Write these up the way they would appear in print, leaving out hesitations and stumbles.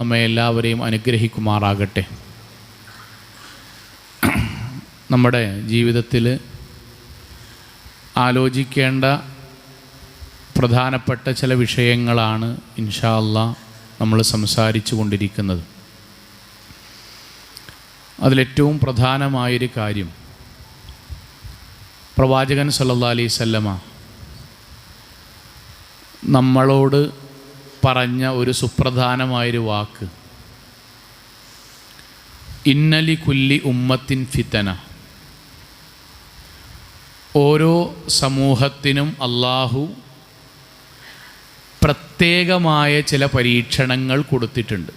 നമ്മെ എല്ലാവരെയും അനുഗ്രഹിക്കുമാറാകട്ടെ. നമ്മുടെ ജീവിതത്തിൽ ആലോചിക്കേണ്ട പ്രധാനപ്പെട്ട ചില വിഷയങ്ങളാണ് ഇൻഷാ അല്ലാഹ് നമ്മൾ സംസാരിച്ചു കൊണ്ടിരിക്കുന്നത്. അതിലേറ്റവും പ്രധാനമായൊരു കാര്യം, പ്രവാചകൻ സല്ലല്ലാഹു അലൈഹി വസല്ലമ നമ്മളോട് പറഞ്ഞ ഒരു സുപ്രധാനമായൊരു വാക്ക്, ഇന്നലി കുല്ലി ഉമ്മത്തിൻ ഫിതന. ഓരോ സമൂഹത്തിനും അള്ളാഹു പ്രത്യേകമായ ചില പരീക്ഷണങ്ങൾ കൊടുത്തിട്ടുണ്ട്.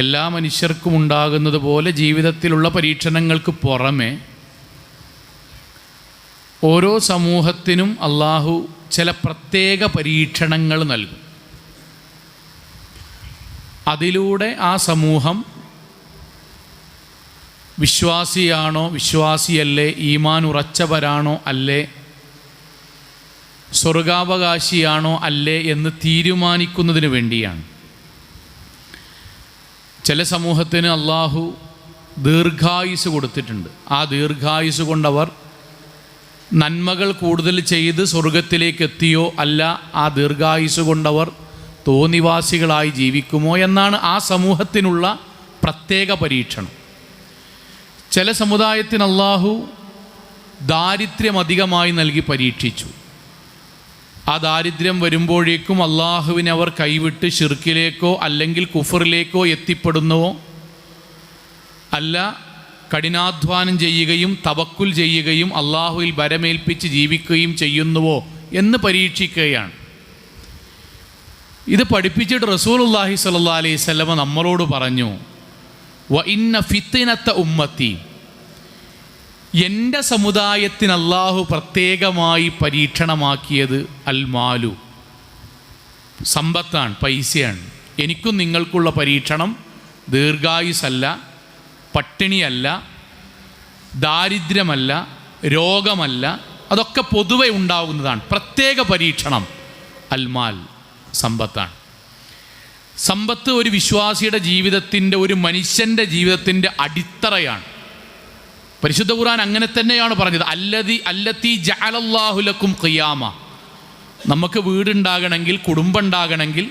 എല്ലാ മനുഷ്യർക്കും ഉണ്ടാകുന്നത് പോലെ ജീവിതത്തിലുള്ള പരീക്ഷണങ്ങൾക്ക് പുറമെ ഓരോ സമൂഹത്തിനും അള്ളാഹു ചില പ്രത്യേക പരീക്ഷണങ്ങൾ നൽകും. അതിലൂടെ ആ സമൂഹം വിശ്വാസിയാണോ വിശ്വാസിയല്ലേ, ഈമാൻ ഉറച്ചവരാണോ അല്ലേ, സ്വർഗാവകാശിയാണോ അല്ലേ എന്ന് തീരുമാനിക്കുന്നതിന് വേണ്ടിയാണ്. ചില സമൂഹത്തിന് അള്ളാഹു ദീർഘായുസ് കൊടുത്തിട്ടുണ്ട്. ആ ദീർഘായുസ് കൊണ്ടവർ നന്മകൾ കൂടുതൽ ചെയ്ത് സ്വർഗത്തിലേക്ക് എത്തിയോ അല്ല ആ ദീർഘായുസ് കൊണ്ടവർ തോന്നിവാസികളായി ജീവിക്കുമോ എന്നാണ് ആ സമൂഹത്തിനുള്ള പ്രത്യേക പരീക്ഷണം. ചില സമുദായത്തിന് അള്ളാഹു ദാരിദ്ര്യം അധികമായി നൽകി പരീക്ഷിച്ചു. ആ ദാരിദ്ര്യം വരുമ്പോഴേക്കും അള്ളാഹുവിനെ അവർ കൈവിട്ട് ശിർക്കിലേക്കോ അല്ലെങ്കിൽ കുഫറിലേക്കോ എത്തിപ്പെടുന്നുവോ അല്ല കഠിനാധ്വാനം ചെയ്യുകയും തവക്കുൽ ചെയ്യുകയും അള്ളാഹുവിൽ ഭരമേൽപ്പിച്ച് ജീവിക്കുകയും ചെയ്യുന്നുവോ എന്ന് പരീക്ഷിക്കുകയാണ്. ഇത് പഠിപ്പിച്ചിട്ട് റസൂലുള്ളാഹി സ്വല്ലല്ലാഹു അലൈഹി വസല്ലമ നമ്മളോട് പറഞ്ഞു, വ ഇന്ന ഫിത്നത ഉമ്മത്തി, എൻ്റെ സമുദായത്തിന് അള്ളാഹു പ്രത്യേകമായി പരീക്ഷണമാക്കിയത് അൽ മാലു, സമ്പത്താണ്, പൈസയാണ്. എനിക്കും നിങ്ങൾക്കുള്ള പരീക്ഷണം ദീർഘായുസല്ല, പട്ടിണിയല്ല, ദാരിദ്ര്യമല്ല, രോഗമല്ല, അതൊക്കെ പൊതുവെ ഉണ്ടാകുന്നതാണ്. പ്രത്യേക പരീക്ഷണം അൽമാൽ, സമ്പത്താണ്. സമ്പത്ത് ഒരു വിശ്വാസിയുടെ ജീവിതത്തിൻ്റെ, ഒരു മനുഷ്യൻ്റെ ജീവിതത്തിൻ്റെ അടിത്തറയാണ്. പരിശുദ്ധ ഖുർആൻ അങ്ങനെ തന്നെയാണ് പറഞ്ഞത്, അല്ലത്തി ജഅലല്ലാഹു ലക്കും ഖിയാമ. നമുക്ക് വീടുണ്ടാകണമെങ്കിൽ, കുടുംബം ഉണ്ടാകണമെങ്കിൽ,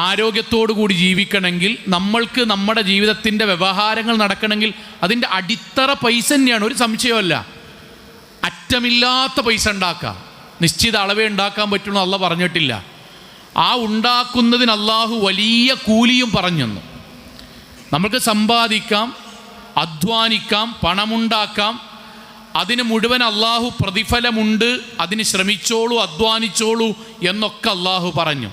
ആരോഗ്യത്തോടു കൂടി ജീവിക്കണമെങ്കിൽ, നമ്മൾക്ക് നമ്മുടെ ജീവിതത്തിൻ്റെ വ്യവഹാരങ്ങൾ നടക്കണമെങ്കിൽ അതിൻ്റെ അടിത്തറ പൈസ തന്നെയാണ്, ഒരു സംശയമല്ല. അറ്റമില്ലാത്ത പൈസ ഉണ്ടാക്കാം, നിശ്ചിത അളവേ ഉണ്ടാക്കാൻ പറ്റുള്ളൂ അള്ളാഹ് പറഞ്ഞിട്ടില്ല. ആ ഉണ്ടാക്കുന്നതിന് അള്ളാഹു വലിയ കൂലിയും പറഞ്ഞു. നമുക്ക് സമ്പാദിക്കാം, അധ്വാനിക്കാം, പണമുണ്ടാക്കാം, അതിന് മുഴുവൻ അള്ളാഹു പ്രതിഫലമുണ്ട്, അതിന് ശ്രമിച്ചോളൂ, അധ്വാനിച്ചോളൂ എന്നൊക്കെ അള്ളാഹു പറഞ്ഞു.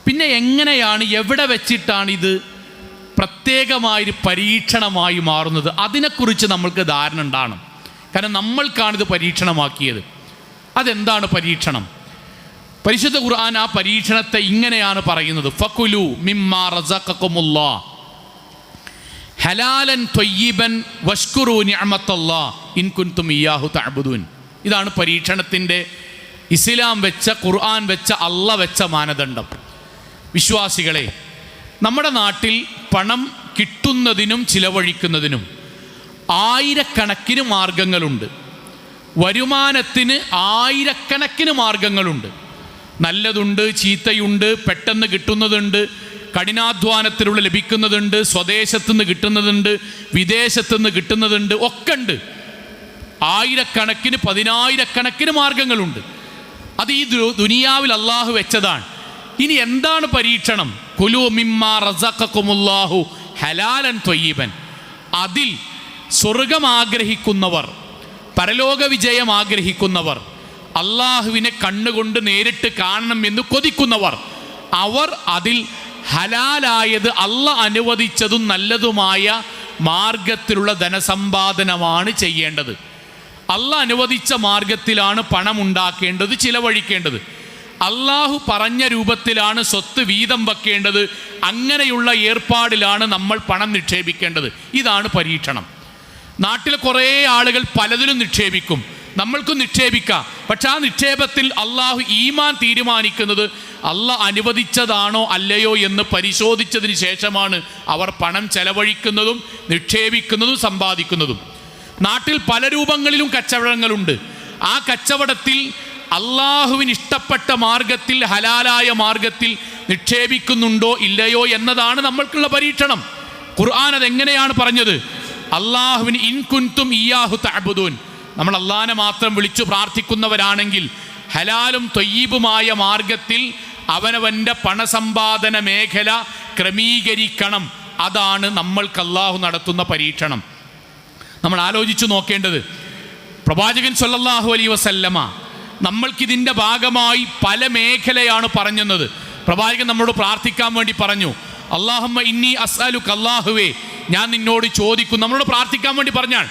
പിന്നെ എങ്ങനെയാണ്, എവിടെ വെച്ചിട്ടാണ് ഇത് പ്രത്യേകമായൊരു പരീക്ഷണമായി മാറുന്നത്? അതിനെക്കുറിച്ച് നമ്മൾക്ക് ധാരണ ഉണ്ടാകണം. കാരണം നമ്മൾക്കാണിത് പരീക്ഷണമാക്കിയത്. അതെന്താണ് പരീക്ഷണം? പരിശുദ്ധ ഖുർആൻ ആ പരീക്ഷണത്തെ ഇങ്ങനെയാണ് പറയുന്നത്, ഫകുലു മിമ്മാ റസഖകുമുല്ലാഹ് ഹലാലൻ ത്വയ്യിബൻ വഷ്കുറു നിഅമത്തല്ലാഹ് ഇൻ കുൻതും ഇയ്യാഹു തഅബുദൂൻ. ഇതാണ് പരീക്ഷണത്തിൻ്റെ ഇസ്ലാം വെച്ച, ഖുർആൻ വെച്ച, അള്ളാഹ് വെച്ച മാനദണ്ഡം. വിശ്വാസികളെ, നമ്മുടെ നാട്ടിൽ പണം കിട്ടുന്നതിനും ചിലവഴിക്കുന്നതിനും ആയിരക്കണക്കിന് മാർഗങ്ങളുണ്ട്. വരുമാനത്തിന് ആയിരക്കണക്കിന് മാർഗങ്ങളുണ്ട്. നല്ലതുണ്ട്, ചീത്തയുണ്ട്, പെട്ടെന്ന് കിട്ടുന്നതുണ്ട്, കഠിനാധ്വാനത്തിലൂടെ ലഭിക്കുന്നതുണ്ട്, സ്വദേശത്തുനിന്ന് കിട്ടുന്നതുണ്ട്, വിദേശത്തുനിന്ന് കിട്ടുന്നതുണ്ട്, ഒക്കെ ഉണ്ട്. ആയിരക്കണക്കിന്, പതിനായിരക്കണക്കിന് മാർഗങ്ങളുണ്ട്. അത് ഈ ദുനിയാവിൽ അള്ളാഹു വെച്ചതാണ്. ഇനി എന്താണ് പരീക്ഷണം? കുലു മിമ്മാ റസഖകുമുല്ലാഹു ഹലാലൻ ത്വയ്യിബൻ. അതിൽ സ്വർഗം ആഗ്രഹിക്കുന്നവർ, പരലോക വിജയം ആഗ്രഹിക്കുന്നവർ, അള്ളാഹുവിനെ കണ്ണുകൊണ്ട് നേരിട്ട് കാണണം എന്ന് കൊതിക്കുന്നവർ, അവർ അതിൽ ഹലാലായത്, അള്ളാഹ് അനുവദിച്ചതും നല്ലതുമായ മാർഗത്തിലുള്ള ധനസമ്പാദനമാണ് ചെയ്യേണ്ടത്. അള്ളാഹ് അനുവദിച്ച മാർഗത്തിലാണ് പണം ഉണ്ടാക്കേണ്ടത്, ചിലവഴിക്കേണ്ടത്. അള്ളാഹു പറഞ്ഞ രൂപത്തിലാണ് സ്വത്ത് വീതം വെക്കേണ്ടത്. അങ്ങനെയുള്ള ഏർപ്പാടിലാണ് നമ്മൾ പണം നിക്ഷേപിക്കേണ്ടത്. ഇതാണ് പരീക്ഷണം. നാട്ടിൽ കുറേ ആളുകൾ പലതിലും നിക്ഷേപിക്കും, നമ്മൾക്കും നിക്ഷേപിക്കാം. പക്ഷെ ആ നിക്ഷേപത്തിൽ അള്ളാഹു ഈമാൻ തീരുമാനിക്കുന്നത് അള്ളാഹ് അനുവദിച്ചതാണോ അല്ലയോ എന്ന് പരിശോധിച്ചതിന് ശേഷമാണ് അവർ പണം ചെലവഴിക്കുന്നതും നിക്ഷേപിക്കുന്നതും സമ്പാദിക്കുന്നതും. നാട്ടിൽ പല രൂപങ്ങളിലും കച്ചവടങ്ങളുണ്ട്. ആ കച്ചവടത്തിൽ അള്ളാഹുവിന് ഇഷ്ടപ്പെട്ട മാർഗത്തിൽ, ഹലാലായ മാർഗത്തിൽ നിക്ഷേപിക്കുന്നുണ്ടോ ഇല്ലയോ എന്നതാണ് നമ്മൾക്കുള്ള പരീക്ഷണം. ഖുർആൻ അതെങ്ങനെയാണ് പറഞ്ഞത്? അള്ളാഹുവിന് ഇൻ കുൻതും ഇയ്യാഹു തഅബുദൂൻ, നമ്മൾ അള്ളാഹനെ മാത്രം വിളിച്ചു പ്രാർത്ഥിക്കുന്നവരാണെങ്കിൽ ഹലാലും ത്വയ്യിബുമായ മാർഗത്തിൽ അവനവൻ്റെ പണസമ്പാദന മേഖല ക്രമീകരിക്കണം. അതാണ് നമ്മൾക്ക് അള്ളാഹു നടത്തുന്ന പരീക്ഷണം. നമ്മൾ ആലോചിച്ചു നോക്കേണ്ടത്, പ്രവാചകൻ സല്ലല്ലാഹു അലൈഹി വസല്ലമ നമ്മൾക്കിതിൻ്റെ ഭാഗമായി പല മേഖലയാണ് പറഞ്ഞത്. പ്രവാചകൻ നമ്മളോട് പ്രാർത്ഥിക്കാൻ വേണ്ടി പറഞ്ഞു, അല്ലാഹുമ്മ ഇന്നി അസ്അലുക, അല്ലാഹുവേ ഞാൻ നിന്നോട് ചോദിക്കും. നമ്മളോട് പ്രാർത്ഥിക്കാൻ വേണ്ടി പറഞ്ഞാൽ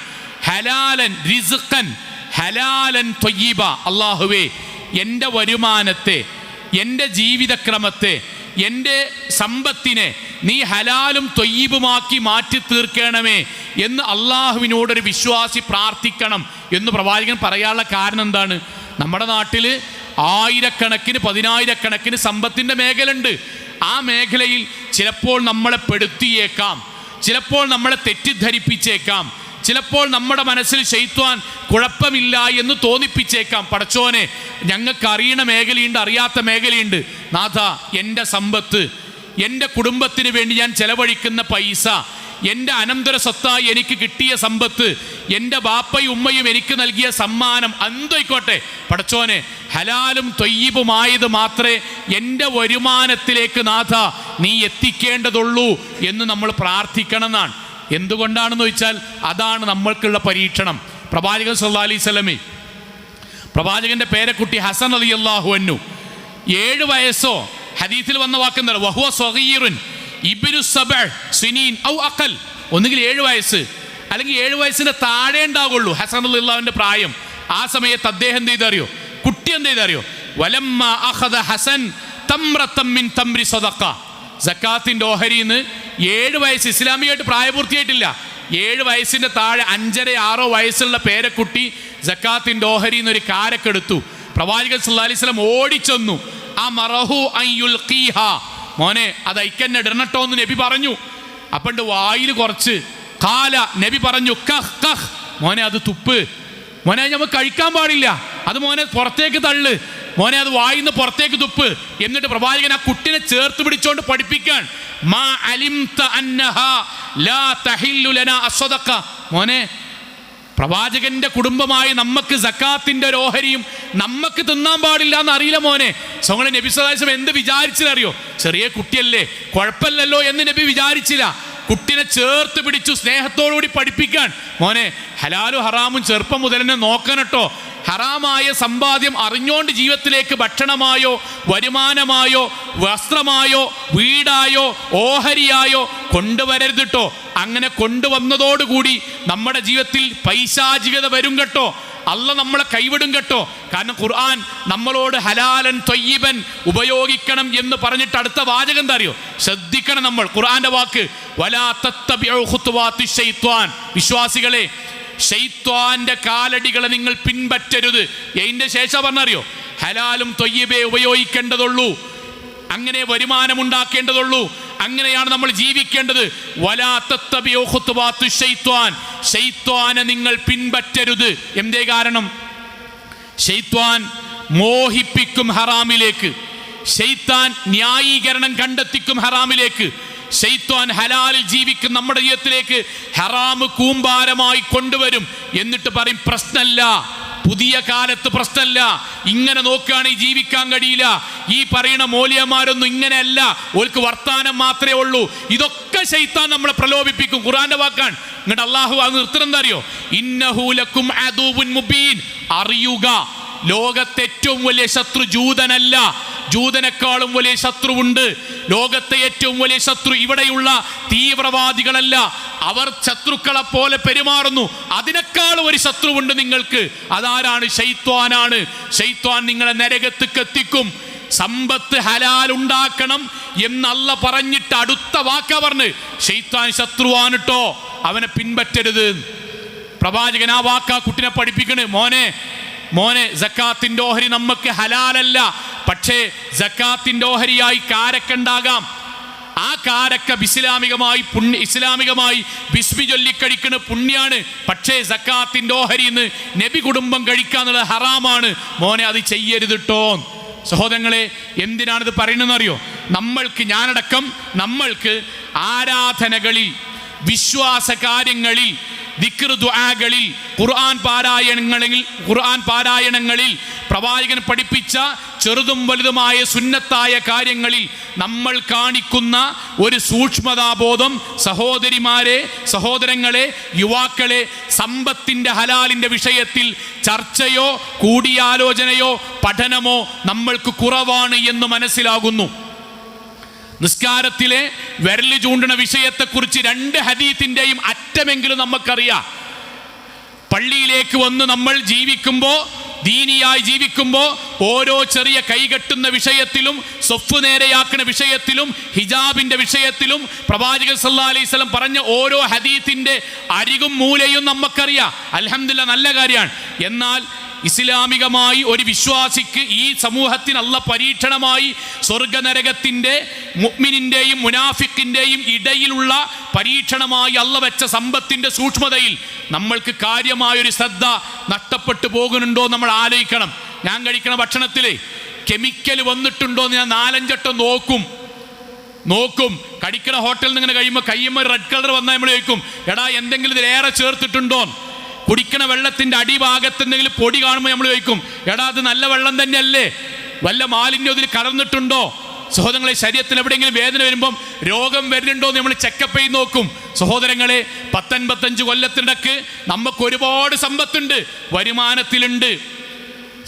ഹലാലൻ റിസ്ഖൻ ഹലാലൻ ത്വയ്യിബ, അല്ലാഹുവേ എൻ്റെ വരുമാനത്തെ, എൻ്റെ ജീവിതക്രമത്തെ, എൻ്റെ സമ്പത്തിനെ നീ ഹലാലും ത്വയ്യിബുമാക്കി മാറ്റി തീർക്കണമേ എന്ന് അള്ളാഹുവിനോടൊരു വിശ്വാസി പ്രാർത്ഥിക്കണം എന്ന് പ്രവാചകൻ പറയാനുള്ള കാരണം എന്താണ്? നമ്മുടെ നാട്ടിൽ ആയിരക്കണക്കിന് പതിനായിരക്കണക്കിന് സമ്പത്തിൻ്റെ മേഖല ഉണ്ട്. ആ മേഖലയിൽ ചിലപ്പോൾ നമ്മളെ പെടുത്തിയേക്കാം, ചിലപ്പോൾ നമ്മളെ തെറ്റിദ്ധരിപ്പിച്ചേക്കാം, ചിലപ്പോൾ നമ്മുടെ മനസ്സിൽ ശൈത്വാൻ കുഴപ്പമില്ല എന്ന് തോന്നിപ്പിച്ചേക്കാം. പടച്ചോനെ, ഞങ്ങൾക്ക് അറിയണ മേഖലയുണ്ട്, അറിയാത്ത മേഖലയുണ്ട്. നാഥ, എൻ്റെ സമ്പത്ത്, എൻ്റെ കുടുംബത്തിന് വേണ്ടി ഞാൻ ചെലവഴിക്കുന്ന പൈസ, എൻ്റെ അനന്തര സ്വത്തായി എനിക്ക് കിട്ടിയ സമ്പത്ത്, എൻ്റെ ബാപ്പയും ഉമ്മയും എനിക്ക് നൽകിയ സമ്മാനം, എന്തായിക്കോട്ടെ പടച്ചോനെ, ഹലാലും ത്വയ്യിബുമായത് മാത്രമേ എൻ്റെ വരുമാനത്തിലേക്ക് നാഥ നീ എത്തിക്കേണ്ടതുള്ളൂ എന്ന് നമ്മൾ പ്രാർത്ഥിക്കണം എന്നാണ്. എന്തുകൊണ്ടാണെന്ന് ചോദിച്ചാൽ അതാണ് നമ്മൾക്കുള്ള പരീക്ഷണം. പ്രവാചകൻ സല്ലല്ലാഹു അലൈഹി വസല്ലമ, പ്രവാചകൻ്റെ പേരക്കുട്ടി ഹസൻ റളിയല്ലാഹു അൻഹു 7 വയസ്സോ, ഹദീസിൽ വന്ന വാക്കെന്താണ്, വഹുവ സ്വഗീറുൻ ഇബ്നു സബഅ സിനീൻ ഔ അഖൽ, ഒന്നുകിൽ 7 വയസ്സ് അല്ലെങ്കിൽ 7 വയസ്സിൻ്റെ താഴെ ഉണ്ടാവുള്ളൂ ഹസൻ റളിയല്ലാഹുവിൻ്റെ പ്രായം. ആ സമയത്ത് അദ്ദേഹം എന്ത് ചെയ്തറിയോ, കുട്ടി എന്ത് ചെയ്തറിയോ, വലമ്മ അഖദ ഹസൻ തംറത്തം മിൻ തംരി സദഖ, സക്കാത്തിൻ്റെ ഓഹരിന്ന് 7 വയസ്സ്, ഇസ്ലാമികമായിട്ട് പ്രായപൂർത്തിയായിട്ടില്ല, 7 വയസ്സിൻ്റെ താഴെ 5, 6 വയസ്സുള്ള പേരക്കുട്ടി സക്കാത്തിൻ്റെ ഓഹരിന്ന് ഒരു കാരക്കെടുത്തു. പ്രവാചകൻ സല്ലല്ലാഹു അലൈഹി വസല്ലം ഓടിച്ചെന്നു, ആ മറഹു അയ്യുൽഖീഹ, മോനെ അത് ഐക്കന്നെ ഇടണട്ടോ എന്ന് നബി പറഞ്ഞു. അപ്പണ്ട് വായിൽ കുറച്ച് കാല നബി പറഞ്ഞു, കഹ് കഹ്, മോനെ അത് തുപ്പ്, മോനെ നമുക്ക് കഴിക്കാൻ പാടില്ല, അത് മോനെ പുറത്തേക്ക് തള്ളു, മോനെ അത് വായിന്ന് പുറത്തേക്ക് തുപ്പ്. എന്നിട്ട് പ്രവാചകൻ ആ കുട്ടിനെ ചേർത്ത് പിടിച്ചോണ്ട് പഠിപ്പിക്കാൻ, മാ അലിംത അന്നഹാ ലാ തഹില്ലു ലനാ അസ്സദഖ, മോനെ പ്രവാചകന്റെ കുടുംബമായി നമുക്ക് സക്കാത്തിന്റെ ഒരു ഓഹരിയും നമുക്ക് തിന്നാൻ പാടില്ല എന്ന് അറിയില്ല മോനെ. സോങ്ങളെ നബി സല്ലല്ലാഹു അലൈഹി വസല്ലം എന്ത് വിചാരിച്ചില്ലറിയോ, ചെറിയ കുട്ടിയല്ലേ കുഴപ്പമില്ലല്ലോ എന്ന് നബി വിചാരിച്ചില്ല. കുട്ടിനെ ചേർത്ത് പിടിച്ചു സ്നേഹത്തോടുകൂടി പഠിപ്പിക്കാൻ, മോനെ ഹലാലും ഹറാമും ചെറുപ്പം മുതൽ തന്നെ നോക്കണട്ടോ, ഹറാമായ സമ്പാദ്യം അറിഞ്ഞുകൊണ്ട് ജീവിതത്തിലേക്ക് ഭക്ഷണമായോ വരുമാനമായോ വസ്ത്രമായോ വീടായോ ഓഹരിയായോ കൊണ്ടുവരരുത് കേട്ടോ. അങ്ങനെ കൊണ്ടുവന്നതോടുകൂടി നമ്മുടെ ജീവിതത്തിൽ പൈശാചികത വരും കേട്ടോ, അള്ളാഹ് നമ്മളെ കൈവിടും കേട്ടോ. കാരണം ഖുർആൻ നമ്മളോട് ഹലാലൻ ത്വയ്യിബൻ ഉപയോഗിക്കണം എന്ന് പറഞ്ഞിട്ട് അടുത്ത വാചകം എന്താ അറിയോ, ശ്രദ്ധിക്കണം നമ്മൾ ഖുർആന്റെ വാക്ക്, വലാ തത്തബിഉ ഖുതുവാത്തി ശൈത്വാൻ, വിശ്വാസികളെ ശൈത്വാന്റെ കാലടികളെ നിങ്ങൾ പിൻപറ്റരുത്. ഇതിന്റെ ശേഷം പറഞ്ഞറിയോ, ഹലാലും ത്വയ്യിബേ ഉപയോഗിക്കേണ്ടതുള്ളൂ, അങ്ങനെ വരുമാനം ഉണ്ടാക്കേണ്ടതുള്ളൂ, അങ്ങനെയാണ് നമ്മൾ ജീവിക്കേണ്ടത്. വലാ തത്തബിഉ ഖുതുവാത്തി ശൈത്വാൻ, ശൈത്വാനെ നിങ്ങൾ പിൻപറ്റരുത്. എന്തേ കാരണം? ശൈത്വാൻ മോഹിപ്പിക്കും ഹറാമിലേക്ക്, ശൈത്താൻ ന്യായീകരണം കണ്ടെത്തിക്കും ഹറാമിലേക്ക്, ശൈത്വാൻ ഹലാലിൽ ജീവിക്കും നമ്മുടെ ജീവിതത്തിലേക്ക് ഹറാമ് കൂമ്പാരമായി കൊണ്ടുവരും. എന്നിട്ട് പറയും പ്രശ്നമല്ല, പുതിയ കാലത്ത് പ്രശ്നമല്ല, ഇങ്ങനെ നോക്കുകയാണെങ്കിൽ ജീവിക്കാൻ കഴിയില്ല, ഈ പറയുന്ന മൗലിയമാരൊന്നും ഇങ്ങനെയല്ല, ഓൾക്ക് വർത്താനം മാത്രമേ ഉള്ളൂ. ഇതൊക്കെ ശൈത്താൻ നമ്മളെ പ്രലോഭിപ്പിക്കും. ഖുർആന്റെ വാക്കാണ്. എന്നിട്ട് അള്ളാഹു അത് നിർത്തണം എന്താ അറിയോ, ഇന്നഹു ലക്കും അദുവുൻ മുബീൻ, അറിയുക ലോകത്തെ ഏറ്റവും വലിയ ശത്രു ജൂതനല്ല, ജൂതനേക്കാളും വലിയ ശത്രുവുണ്ട്. ലോകത്തെ ഏറ്റവും വലിയ ശത്രു ഇവിടെയുള്ള തീവ്രവാദികളല്ല, അവർ ശത്രുക്കളെ പോലെ പെരുമാറുന്നു. അതിനേക്കാളും ഒരു ശത്രുവുണ്ട് നിങ്ങൾക്ക്, അതാരാണ്? ശൈത്വാനാണ്. ശൈത്വാൻ നിങ്ങളെ നരകത്തേക്ക് എത്തിക്കും. സമ്പത്ത് ഹലാൽ ഉണ്ടാക്കണം എന്നല്ല പറഞ്ഞിട്ട് അടുത്ത വാക്ക പറഞ്ഞ് ശൈത്വാൻ ശത്രുവാണ് ട്ടോ, അവനെ പിൻപറ്റരുത്. പ്രവാചകൻ ആ വാക്ക കുട്ടിനെ പഠിപ്പിക്കണ്, മോനെ മോനെ സക്കാത്തിന്റെ ഓഹരി നമുക്ക് ഹലാലല്ല, പക്ഷേ സക്കാത്തിന്റെ ഓഹരിയായി കാരക്ക ഉണ്ടാകാം. ആ കാരക്ക ഇസ്ലാമികമായി ബിസ്മി ചൊല്ലി കഴിക്കുന്ന പുണ്യാണ്. പക്ഷേ സക്കാത്തിന്റെ ഓഹരിന്ന് നബി കുടുംബം കഴിക്കാന്നുള്ളത് ഹറാമാണ്. മോനെ അത് ചെയ്യരുത് ട്ടോ. സഹോദരങ്ങളെ, എന്തിനാണിത് പറയുന്നതെന്നറിയോ? ഞാനടക്കം നമ്മൾക്ക് ആരാധനകളിൽ, വിശ്വാസ കാര്യങ്ങളിൽ, ദിക്ർ ദുആകളിൽ, ഖുർആൻ പാരായണങ്ങളിൽ പ്രവാചകൻ പഠിപ്പിച്ച ചെറുതും വലുതുമായ സുന്നത്തായ കാര്യങ്ങളിൽ നമ്മൾ കാണിക്കുന്ന ഒരു സൂക്ഷ്മതാബോധം, സഹോദരങ്ങളെ, യുവാക്കളെ, സമ്പത്തിന്റെ ഹലാലിന്റെ വിഷയത്തിൽ ചർച്ചയോ കൂടിയാലോചനയോ പഠനമോ നമ്മൾക്ക് കുറവാണ് എന്ന് മനസ്സിലാകുന്നു. നിസ്കാരത്തിലെ വിരല് ചൂണ്ടുന്ന വിഷയത്തെക്കുറിച്ച് 2 ഹദീത്തിൻ്റെയും അറ്റമെങ്കിലും നമുക്കറിയാം. പള്ളിയിലേക്ക് വന്ന് നമ്മൾ ദീനിയായി ജീവിക്കുമ്പോൾ ഓരോ ചെറിയ കൈകെട്ടുന്ന വിഷയത്തിലും, സൊഫ് നേരെയാക്കുന്ന വിഷയത്തിലും, ഹിജാബിന്റെ വിഷയത്തിലും പ്രവാചകൻ സല്ലല്ലാഹു അലൈഹി വസല്ലം പറഞ്ഞ ഓരോ ഹദീത്തിന്റെ അരികും മൂലയും നമുക്കറിയാം. അൽഹംദുലില്ലാഹ്, നല്ല കാര്യമാണ്. എന്നാൽ ഇസ്ലാമികമായി ഒരു വിശ്വാസിക്ക് ഈ സമൂഹത്തിന് അല്ലാഹ് പരീക്ഷണമായി സ്വർഗനരകത്തിന്റെ മുഅ്മിനിന്റെയും മുനാഫിക്കിന്റെയും ഇടയിലുള്ള പരീക്ഷണമായി അല്ലാഹ് വെച്ച സമ്പത്തിന്റെ സൂക്ഷ്മതയിൽ നമ്മൾക്ക് കാര്യമായൊരു ശ്രദ്ധ നഷ്ടപ്പെട്ടു പോകുന്നുണ്ടോ നമ്മൾ ആലോചിക്കണം. ഞാൻ കഴിക്കുന്ന ഭക്ഷണത്തിൽ കെമിക്കൽ വന്നിട്ടുണ്ടോ എന്ന് ഞാൻ 4-5 വട്ടം നോക്കും. കഴിക്കുന്ന ഹോട്ടലിൽ നിന്ന് ഇങ്ങനെ കഴിയുമ്പോൾ കയ്യുമ്പോൾ റെഡ് കളർ വന്നാൽ നമ്മൾ ചോദിക്കും, എടാ എന്തെങ്കിലും ഇതിലേറെ ചേർത്തിട്ടുണ്ടോ? കുടിക്കണ വെള്ളത്തിന്റെ അടിഭാഗത്ത് എന്തെങ്കിലും പൊടി കാണുമ്പോൾ നമ്മൾ ചോദിക്കും, എടാ അത് നല്ല വെള്ളം തന്നെയല്ലേ, വല്ല മാലിന്യം ഇതിൽ കലർന്നിട്ടുണ്ടോ? സഹോദരങ്ങളെ, ശരീരത്തിൽ എവിടെയെങ്കിലും വേദന വരുമ്പം രോഗം വരുന്നുണ്ടോ എന്ന് നമ്മൾ ചെക്കപ്പ് ചെയ്ത് നോക്കും. സഹോദരങ്ങളെ, 10-55 കൊല്ലത്തിനിടക്ക് നമുക്ക് ഒരുപാട് സമ്പത്തുണ്ട്, വരുമാനത്തിലുണ്ട്,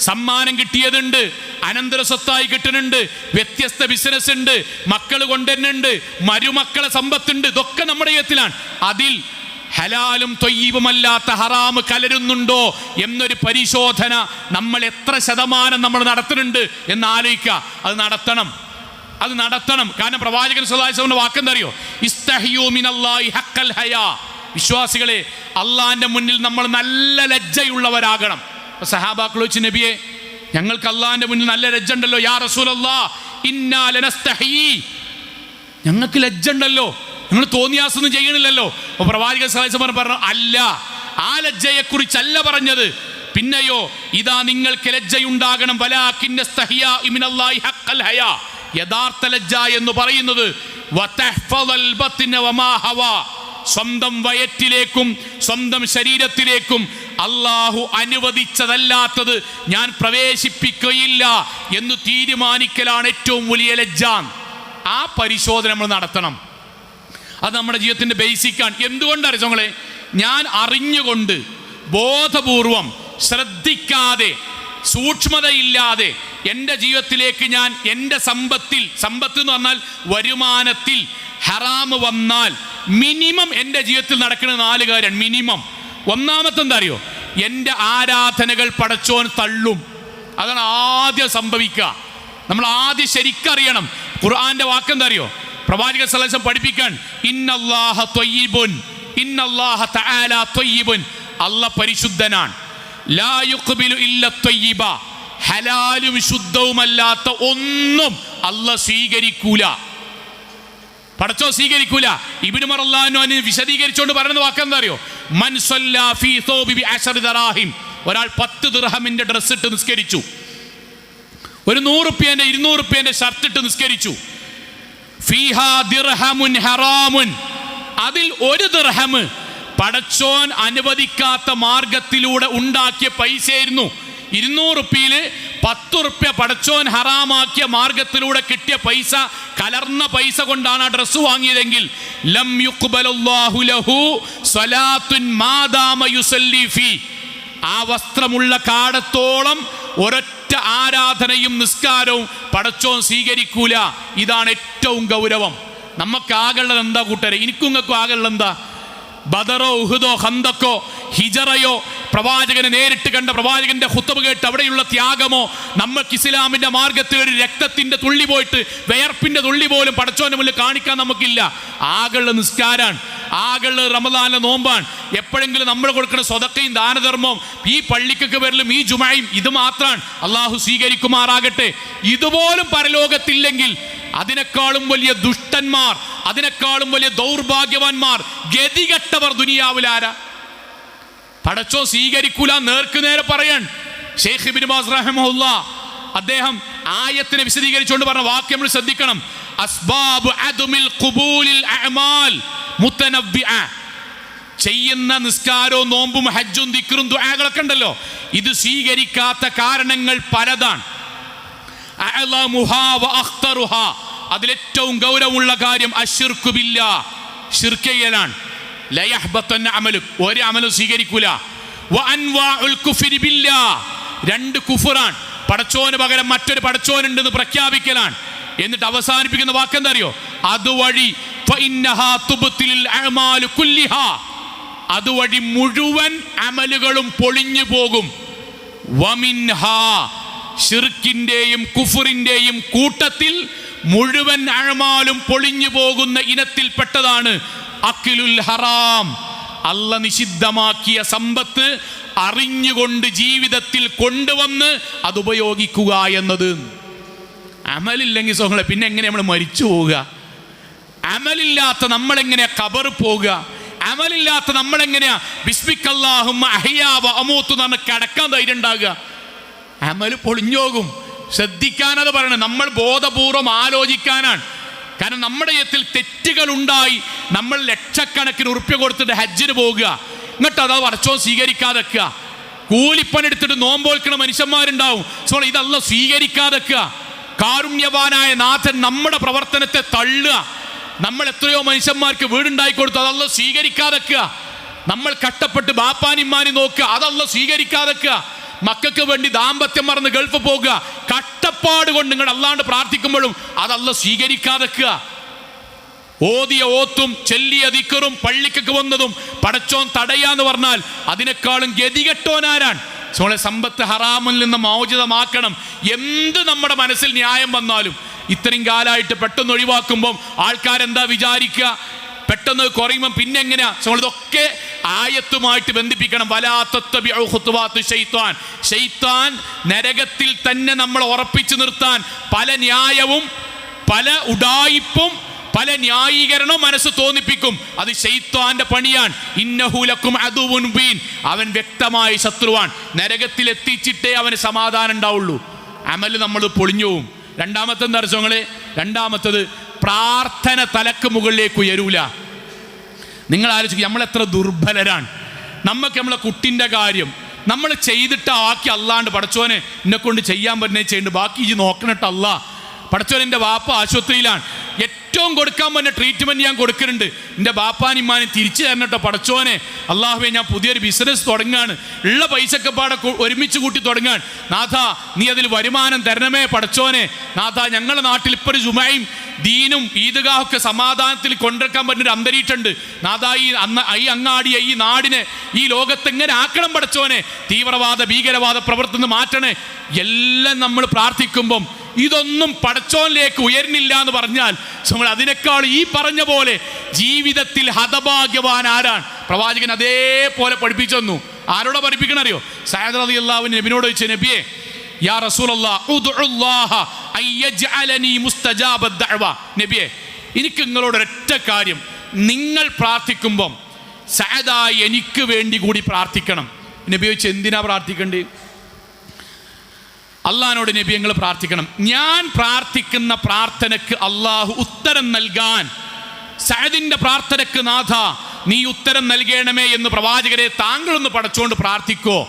സമ്മാനം കിട്ടിയതുണ്ട്, അനന്തര സ്വത്തായി കിട്ടുന്നുണ്ട്, വ്യത്യസ്ത ബിസിനസ് ഉണ്ട്, മക്കൾ കൊണ്ടുവരുന്നുണ്ട്, മരുമക്കളെ സമ്പത്തുണ്ട്. ഇതൊക്കെ നമ്മുടെ ജീവിതത്തിലാണ്. അതിൽ ഹലാലും ത്വയ്യിബുമല്ലാത്ത ഹറാമ് കലരുന്നുണ്ടോ എന്നൊരു പരിശോധന നമ്മൾ എത്ര ശതമാനം നമ്മൾ നടത്തുന്നുണ്ട് എന്ന് ആലോചിക്കുക. അത് നടത്തണം. കാരണം പ്രവാചകൻ സ്വല്ലല്ലാഹു അലൈഹി വസല്ലം വാക്കെന്താ അറിയോ? ഇസ്തഹിയു മിനല്ലാഹി ഹഖൽ ഹയാ. വിശ്വാസികളെ, അള്ളാഹിന്റെ മുന്നിൽ നമ്മൾ നല്ല ലജ്ജയുള്ളവരാകണം. സഹാബാക്കൾ ചോദിച്ചു, നബിയെ, ഞങ്ങൾക്ക് അള്ളാഹിന്റെ മുന്നിൽ നല്ല ലജ്ജ ഉണ്ടല്ലോ. യാ റസൂലല്ലാഹ്, ഇന്നാ ലനസ്തഹീ, ഞങ്ങൾക്ക് ലജ്ജ ഉണ്ടല്ലോ, നിങ്ങൾ തോന്നിയാസൊന്നും ചെയ്യണില്ലല്ലോ. അപ്പൊ പ്രവാചകൻ സ്വല്ലല്ലാഹു അലൈഹി വസല്ലം പറഞ്ഞു, അല്ല, ആ ലജ്ജയെ കുറിച്ചല്ല പറഞ്ഞത്. പിന്നെയോ, ഇതാ നിങ്ങൾക്ക് ലജ്ജയുണ്ടാകണം. വലാകിന്നസ്തഹിയാ മിനല്ലാഹി ഹഖൽ ഹയാ, യഥാർത്ഥ ലജ്ജ എന്ന് പറയുന്നത് വതഹ്ഫദൽ ബത്ന വമാ ഹവാ, സ്വന്തം വയറ്റിലേക്കും സ്വന്തം ശരീരത്തിലേക്കും അള്ളാഹു അനുവദിച്ചതല്ലാത്തത് ഞാൻ പ്രവേശിപ്പിക്കുകയില്ല എന്ന് തീരുമാനിക്കലാണ് ഏറ്റവും വലിയ ലജ്ജ. ആ പരിശോധന നമ്മൾ നടത്തണം. അത് നമ്മുടെ ജീവിതത്തിന്റെ ബേസിക്കാണ്. എന്തുകൊണ്ടറിയോ നിങ്ങളെ? ഞാൻ അറിഞ്ഞുകൊണ്ട് ബോധപൂർവം ശ്രദ്ധിക്കാതെ സൂക്ഷ്മതയില്ലാതെ എൻ്റെ ജീവിതത്തിലേക്ക് ഞാൻ എൻ്റെ സമ്പത്ത് എന്ന് പറഞ്ഞാൽ വരുമാനത്തിൽ ഹറാമ് വന്നാൽ മിനിമം എൻ്റെ ജീവിതത്തിൽ നടക്കുന്ന 4 കാര്യമാണ്. മിനിമം ഒന്നാമത്തെ എന്താ അറിയോ? എൻ്റെ ആരാധനകൾ പടച്ചോൻ തള്ളും. അതാണ് ആദ്യം സംഭവിക്കുക. നമ്മൾ ആദ്യം ശരിക്കറിയണം. ഖുർആന്റെ വാക്കെന്താ അറിയോ? പ്രവാചകൻ സ്വല്ലല്ലാഹു അലൈഹി വസല്ലം പഠിപ്പിക്കാൻ, ഇന്നല്ലാഹ ത്വയ്യിബുൻ, ഇന്നല്ലാഹ തആല ത്വയ്യിബുൻ, അല്ലാഹ് പരിശുദ്ധനാണ്. ലാ യുഖ്ബിലു ഇല്ല ത്വയ്യിബ, ഹലാലും ശുദ്ധവുമല്ലാത്ത ഒന്നും അല്ലാഹ് സ്വീകരിക്കൂല, പടച്ചോ സ്വീകരിക്കൂല. ഇബ്നു ഉമർ റളിയല്ലാഹു അൻഹു വിശദീകരിച്ചുകൊണ്ട് പറയുന്ന വാക്കെന്താ അറിയോ? മൻ സല്ലാ ഫീ സൗബി ബി 10 ദറാഹിം, ഒരാൾ 10 ദിർഹമിന്റെ ഡ്രസ് ഇട്ട് നിസ്കരിച്ചു, ഒരു 100 രൂപയുടെ 200 രൂപയുടെ ഷർട്ട് ഇട്ട് നിസ്കരിച്ചു. ഫീഹാ ദിർഹമുൻ ഹറാമുൻ, അതിൽ 1 ദിർഹം പടച്ചോൻ അനുവദിക്കാത്ത മാർഗത്തിലൂടെ ഉണ്ടാക്കിയ പൈസയായിരുന്നു. 200 രൂപയിൽ 10 രൂപ പടച്ചോൻ ഹറാമാക്കിയ മാർഗത്തിലൂടെ കിട്ടിയ പൈസ, കലർന്ന പൈസ കൊണ്ടാണ് ആ ഡ്രസ്സ് വാങ്ങിയതെങ്കിൽ ലം യുഖ്ബലല്ലാഹു ലഹു സ്വലാത്തുൻ മാദാമ യുസല്ലി ഫീ, ആ വസ്ത്രമുള്ള കാടത്തോളം ഒരൊറ്റ ആരാധനയും നിസ്കാരവും പടച്ചോൻ സ്വീകരിക്കൂല. ഇതാണ് ഏറ്റവും ഗൗരവം. നമുക്ക് ആകെയുള്ളത് എന്താ കൂട്ടരെ? എനിക്കും ഇങ്ങൾക്കും ആകെയുള്ളത് എന്താ? ബദറോ ഉഹുദോ ഖന്തക്കോ ഹിജറയോ, പ്രവാചകനെ നേരിട്ട് കണ്ട പ്രവാചകന്റെ ഖുത്ബ കേട്ട് അവിടെയുള്ള ത്യാഗമോ, നമുക്ക് ഇസ്ലാമിന്റെ മാർഗത്തിൽ ഒരു രക്തത്തിന്റെ തുള്ളി പോയിട്ട് വിയർപ്പിന്റെ തുള്ളി പോലും പടച്ചോന്റെ മുന്നിൽ കാണിക്കാൻ നമുക്കില്ല. ആകെയുള്ള നിസ്കാരാണ്. ആകള് റമദാനിലെ നോമ്പാണ്. എപ്പോഴെങ്കിലും നമ്മൾ കൊടുക്കുന്ന സ്വതക്കയും ദാനധർമ്മവും ഈ പള്ളിക്കൊക്കെ വരലും ഈ ജുമയും ഇത് മാത്രമാണ്. അള്ളാഹു സ്വീകരിക്കുമാറാകട്ടെ. ഇതുപോലും പരലോകത്തില്ലെങ്കിൽ അതിനേക്കാളും വലിയ ദുഷ്ടന്മാർ, അതിനേക്കാളും വലിയ ദൗർഭാഗ്യവാന്മാർ, ഗതികെട്ടവർ ദുനിയാവിലാരാ? പടച്ചോ സ്വീകരിക്കൂല നേർക്കുനേരെ പറയാൻ. ഷെയ്ഖ് ഇബ്നു ബാസ് റഹിമഹുല്ലാ അദ്ദേഹം ആയത്തിനെ വിശദീകരിച്ചുകൊണ്ട് പറഞ്ഞ വാക്യം നമ്മൾ ശ്രദ്ധിക്കണം. അസ്ബാബു അദ്മിൽ ഖുബൂലിൽ അഅമാൽ മുതനവ്വിഅ. ചെയ്യുന്ന നിസ്കാരവും നോമ്പും ഹജ്ജും ദിക്റും ദുആകളൊക്കെ ഉണ്ടല്ലോ, ഇത് സ്വീകരിക്കാത്ത കാരണങ്ങൾ പലതാണ്. അഅലമുഹാ വഅഖ്തറുഹാ, അതിലേറ്റവും ഗൗരവമുള്ള കാര്യം അശ്ശിർക്കു ബില്ലാഹ്, ശിർക്ക് ചെയ്യലാണ്. ലയഹ്ബതന്ന അമലുക്, ഒരു അമലും സ്വീകരിക്കൂല. വഅൻവാഉൽ കുഫ്രി ബില്ലാഹ്, രണ്ട് കുഫറാണ്. പടച്ചോന് പകരം മറ്റൊരു പടച്ചോനുണ്ടെന്ന് പ്രഖ്യാപിക്കലാണ്. എന്നിട്ട് അവസാനിപ്പിക്കുന്ന വാക്കെന്താ അറിയോ? അതുവഴി ഫഇന്നഹാ തുബ്തിലുൽ അഅമാലു കുല്ലിഹാ, അതുവഴി മുഴുവൻ അമലുകളും പൊളിഞ്ഞു പോകും. വമിൻഹാ, ശിർക്കിന്റെയും കുഫറിന്റെയും കൂട്ടത്തിൽ മുഴുവൻ അഅമാലും പൊളിഞ്ഞു പോകുന്ന ഇനത്തിൽപ്പെട്ടതാണ് അക്ലുൽ ഹറാം, അല്ല നിഷിദ്ധമാക്കിയ സമ്പത്ത് അറിഞ്ഞുകൊണ്ട് ജീവിതത്തിൽ കൊണ്ടുവന്ന് അത് ഉപയോഗിക്കുക എന്നത്. അമലില്ലെങ്കിൽ സോങ്ങളെ പിന്നെ എങ്ങനെ നമ്മൾ മരിച്ചു പോവുക? അമലില്ലാത്ത നമ്മളെങ്ങനെയാ ഖബർ പോവുക? അമലില്ലാത്ത നമ്മളെങ്ങനെയാ ബിസ്മിക്കല്ലാഹുമ്മ അഹ്യാ വ അമൂതു എന്ന് കിടക്കാൻ ധൈര്യം ഉണ്ടാകുക? അമൽ പൊളിഞ്ഞോകും. ശ്രദ്ധിക്കാനത് പറയണം. നമ്മൾ ബോധപൂർവം ആലോചിക്കാനാണ്. കാരണം നമ്മുടെ ജീവിതത്തിൽ തെറ്റുകൾ ഉണ്ടായി നമ്മൾ ലക്ഷക്കണക്കിന് ഉറുപ്പ്യ കൊടുത്തിട്ട് ഹജ്ജിന് പോകുക, എന്നിട്ട് അത് പടച്ചോൻ സ്വീകരിക്കാതെക്കുക. കൂലിപ്പനെടുത്തിട്ട് നോമ്പോൽക്കുന്ന മനുഷ്യന്മാരുണ്ടാവും. സോ ഇതല്ല സ്വീകരിക്കാതെക്കുക. കാരുണ്യവാനായ നാഥൻ നമ്മുടെ പ്രവർത്തനത്തെ തള്ളുക. നമ്മൾ എത്രയോ മനുഷ്യന്മാർക്ക് വീടുണ്ടാക്കി കൊടുത്തു, അതല്ല സ്വീകരിക്കാതെക്കുക. നമ്മൾ കഷ്ടപ്പെട്ട് ബാപ്പാനിമാനി നോക്കുക, അതല്ല സ്വീകരിക്കാതെക്കുക. മക്കൾക്ക് വേണ്ടി ദാമ്പത്യം മറന്ന് ഗൾഫ് പോകുക, കഷ്ടപ്പാട് കൊണ്ട് നിങ്ങൾ അല്ലാണ്ട് പ്രാർത്ഥിക്കുമ്പോഴും അതല്ല സ്വീകരിക്കാതെക്കുക. ഓതിയ ഓത്തും ചെല്ലിയ ദിക്റും പള്ളിക്കൊക്കെ വന്നതും പടച്ചോൻ തടയാന്ന് പറഞ്ഞാൽ അതിനേക്കാളും ഗതികെട്ടോനാരാണ്? സോളെ സമ്പത്ത് ഹറാമിൽ നിന്ന് മോചിതമാക്കണം. എന്ത് നമ്മുടെ മനസ്സിൽ ന്യായം വന്നാലും ഇത്രയും കാലമായിട്ട് പെട്ടെന്ന് ഒഴിവാക്കുമ്പം ആൾക്കാരെന്താ വിചാരിക്കുക? പെട്ടെന്ന് കുറയുമ്പം പിന്നെ എങ്ങനെയാ? ഇതൊക്കെ ആയത്തുമായിട്ട് ബന്ധിപ്പിക്കണം. ശൈത്താൻ നരകത്തിൽ തന്നെ നമ്മൾ ഉറപ്പിച്ചു നിർത്താൻ പല ന്യായവും പല ഉഡായിപ്പും പല ന്യായീകരണവും മനസ്സ് തോന്നിപ്പിക്കും. അത് ശൈത്താന്റെ പണിയാണ്. ഇന്നഹു ലക്കും അദുവ്വുൻ മുബീൻ, അവൻ വ്യക്തമായ ശത്രുവാണ്. നരകത്തിൽ എത്തിച്ചിട്ടേ അവന് സമാധാനം ഉണ്ടാവുള്ളൂ. അമൽ നമ്മൾ പൊളിഞ്ഞു പോവും. രണ്ടാമത്തെ എന്താ അറിഞ്ഞോങ്ങളെ? രണ്ടാമത്തത് പ്രാർത്ഥന തലക്ക് മുകളിലേക്ക് ഉയരൂല. നിങ്ങൾ ആലോചിക്കുക, നമ്മളെത്ര ദുർബലരാണ്. നമുക്ക് നമ്മളെ കുട്ടിൻ്റെ കാര്യം നമ്മൾ ചെയ്തിട്ട് ആക്കി അല്ലാണ്ട് പടച്ചോനെ എന്നെ കൊണ്ട് ചെയ്യാൻ പറ്റുന്നത് ചെയ്യുന്നുണ്ട്, ബാക്കി ഇജ് നോക്കണട്ടോ അല്ലാ. പടച്ചോൻ എൻ്റെ വാപ്പ ആശുപത്രിയിലാണ്, ഏറ്റവും കൊടുക്കാൻ പറ്റുന്ന ട്രീറ്റ്മെൻറ്റ് ഞാൻ കൊടുക്കുന്നുണ്ട്, എൻ്റെ ബാപ്പാനിമാനെ തിരിച്ചു തരണട്ടോ പടച്ചോനെ. അള്ളാഹുവേ ഞാൻ പുതിയൊരു ബിസിനസ് തുടങ്ങുകയാണ്, ഉള്ള പൈസക്കെ പാടെ ഒരുമിച്ച് കൂട്ടി തുടങ്ങാൻ. നാഥാ നീ അതിൽ വരുമാനം തരണമേ പടച്ചോനെ. നാഥാ ഞങ്ങളുടെ നാട്ടിൽ ഇപ്പോൾ ഒരു ജുമയും ദീനും ഈദ്ഗാഹൊക്കെ സമാധാനത്തിൽ കൊണ്ടുവരാൻ പറ്റുന്നൊരു അന്തരീക്ഷമുണ്ട്. നാഥാ ഈ അങ്ങാടിയെ ഈ നാടിനെ ഈ ലോകത്ത് എങ്ങനെ ആക്കണം പടച്ചോനെ. തീവ്രവാദ ഭീകരവാദ പ്രവർത്തനം മാറ്റണേ. എല്ലാം നമ്മൾ പ്രാർത്ഥിക്കുമ്പം ഇതൊന്നും പടച്ചോനിലേക്ക് ഉയരുന്നില്ല എന്ന് പറഞ്ഞാൽ നമ്മൾ അതിനേക്കാൾ ഈ പറഞ്ഞ പോലെ ജീവിതത്തിൽ ഹതഭാഗ്യവാൻ ആരാണ്? പ്രവാചകൻ അതേപോലെ പഠിപ്പിച്ചു തന്നു. ആരോടാ പഠിപ്പിക്കണറിയോ? സഅദ് റളിയല്ലാഹു അൻഹു നബിയോട് ചോദിച്ചു, നബിയെ യാ റസൂലല്ലാഹ് ഉദ്ഉല്ലാഹ അയ്യജ്അലനി മുസ്തജാബദ് ദഅവ. നബിയെ എനിക്ക് നിങ്ങളോട് ഒരൊറ്റ കാര്യം, നിങ്ങൾ പ്രാർത്ഥിക്കുമ്പം സഅദായി എനിക്ക് വേണ്ടി കൂടി പ്രാർത്ഥിക്കണം. നബി ചോദിച്ചു, എന്തിനാ പ്രാർത്ഥിക്കേണ്ടത്? അള്ളാഹിനോട് നബി ഞങ്ങൾ പ്രാർത്ഥിക്കണം, ഞാൻ പ്രാർത്ഥിക്കുന്ന പ്രാർത്ഥനയ്ക്ക് അള്ളാഹു ഉത്തരം നൽകാൻ സഅദിന്റെ പ്രാർത്ഥനയ്ക്ക് നാഥ നീ ഉത്തരം നൽകണമേ എന്ന് പ്രവാചകരെ താങ്കളൊന്ന് പടച്ചുകൊണ്ട് പ്രാർത്ഥിക്കോ.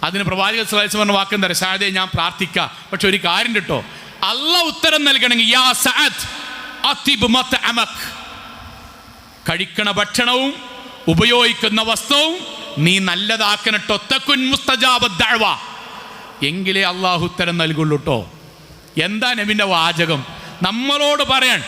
അതിന് പ്രവാചകൻ സ്വല്ലല്ലാഹു അലൈഹി വസല്ലം പറഞ്ഞ വാക്കെന്താ? സഅദേ ഞാൻ പ്രാർത്ഥിക്കാം, പക്ഷെ ഒരു കാര്യം കേട്ടോ, അള്ളാഹ് ഉത്തരം നൽകണമെങ്കിൽ യാ സഅദ് അതിബ് മത്അമക്, കഴിക്കണ ഭക്ഷണവും ഉപയോഗിക്കുന്ന വസ്തുവും നീ നല്ലതാക്കണട്ടോ. തകുൻ മുസ്തജാബദ് ദഅവ, എങ്കിലേ അള്ളാഹു ഉത്തരം നൽകുള്ളൂ കേട്ടോ. എന്താ നബിൻ്റെ വാചകം? നമ്മളോട് പറയാൻ,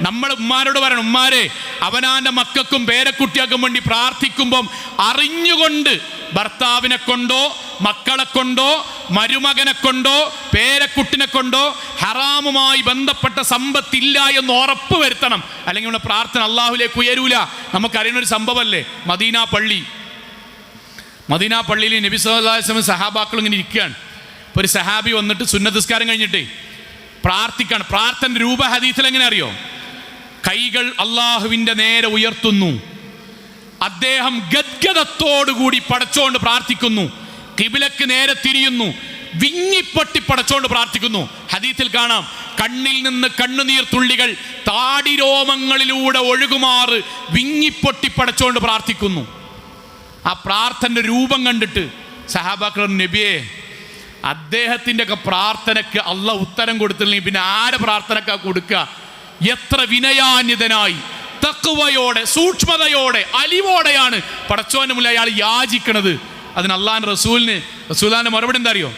നമ്മൾ ഉമ്മാരോട് പറയണം, ഉമ്മാരെ അവനാൻ്റെ മക്കൾക്കും പേരക്കുട്ടികൾക്കും വേണ്ടി പ്രാർത്ഥിക്കുമ്പം അറിഞ്ഞുകൊണ്ട് ഭർത്താവിനെ കൊണ്ടോ മക്കളെ കൊണ്ടോ മരുമകനെ കൊണ്ടോ പേരക്കുട്ടിനെ കൊണ്ടോ ഹറാമുമായി ബന്ധപ്പെട്ട സമ്പത്തില്ല എന്ന് ഉറപ്പ് വരുത്തണം. അല്ലെങ്കിൽ നമ്മുടെ പ്രാർത്ഥന അള്ളാഹുലേക്ക് ഉയരൂല. നമുക്കറിയുന്നൊരു സംഭവമല്ലേ മദീന പള്ളിയിൽ നബി സല്ലല്ലാഹു അലൈഹി വസല്ലം സഹാബാക്കൾ ഇങ്ങനെ ഇരിക്കുകയാണ്. ഇപ്പോൾ ഒരു സഹാബി വന്നിട്ട് സുന്നത്ത് നിസ്കാരം കഴിഞ്ഞിട്ടേ പ്രാർത്ഥിക്കാണ്. പ്രാർത്ഥന രൂപ ഹദീസിൽ എങ്ങനെ അറിയോ? കൈകൾ അള്ളാഹുവിൻ്റെ നേരെ ഉയർത്തുന്നു, അദ്ദേഹം ഗദ്ഗദത്തോടുകൂടി പടച്ചോണ്ട് പ്രാർത്ഥിക്കുന്നു, ഖിബിലക്ക് നേരെ തിരിയുന്നു, വിങ്ങിപ്പൊട്ടി പടച്ചോണ്ട് പ്രാർത്ഥിക്കുന്നു. ഹദീസിൽ കാണാം, കണ്ണിൽ നിന്ന് കണ്ണുനീർ തുള്ളികൾ താടിരോമങ്ങളിലൂടെ ഒഴുകുമാറ് വിങ്ങിപ്പൊട്ടി പടച്ചോണ്ട് പ്രാർത്ഥിക്കുന്നു. ആ പ്രാർത്ഥന രൂപം കണ്ടിട്ട് സഹാബാക്കൾ നബിയെ, അദ്ദേഹത്തിൻ്റെ ഒക്കെ പ്രാർത്ഥനയ്ക്ക് അള്ളാഹ് ഉത്തരം കൊടുത്തില്ലെങ്കിൽ പിന്നെ ആരെ പ്രാർത്ഥനക്കാ കൊടുക്കുക? എത്ര വിനയാന്യതനായി തഖ്വയോടെ സൂക്ഷ്മതയോടെ അലിവോടെയാണ് പടച്ചോന്റെ മുന്നിൽ അയാൾ യാചിക്കണത്. അതിന് അള്ളാഹുവിന്റെ റസൂലിന്റെ മറുപടി എന്താ അറിയോ?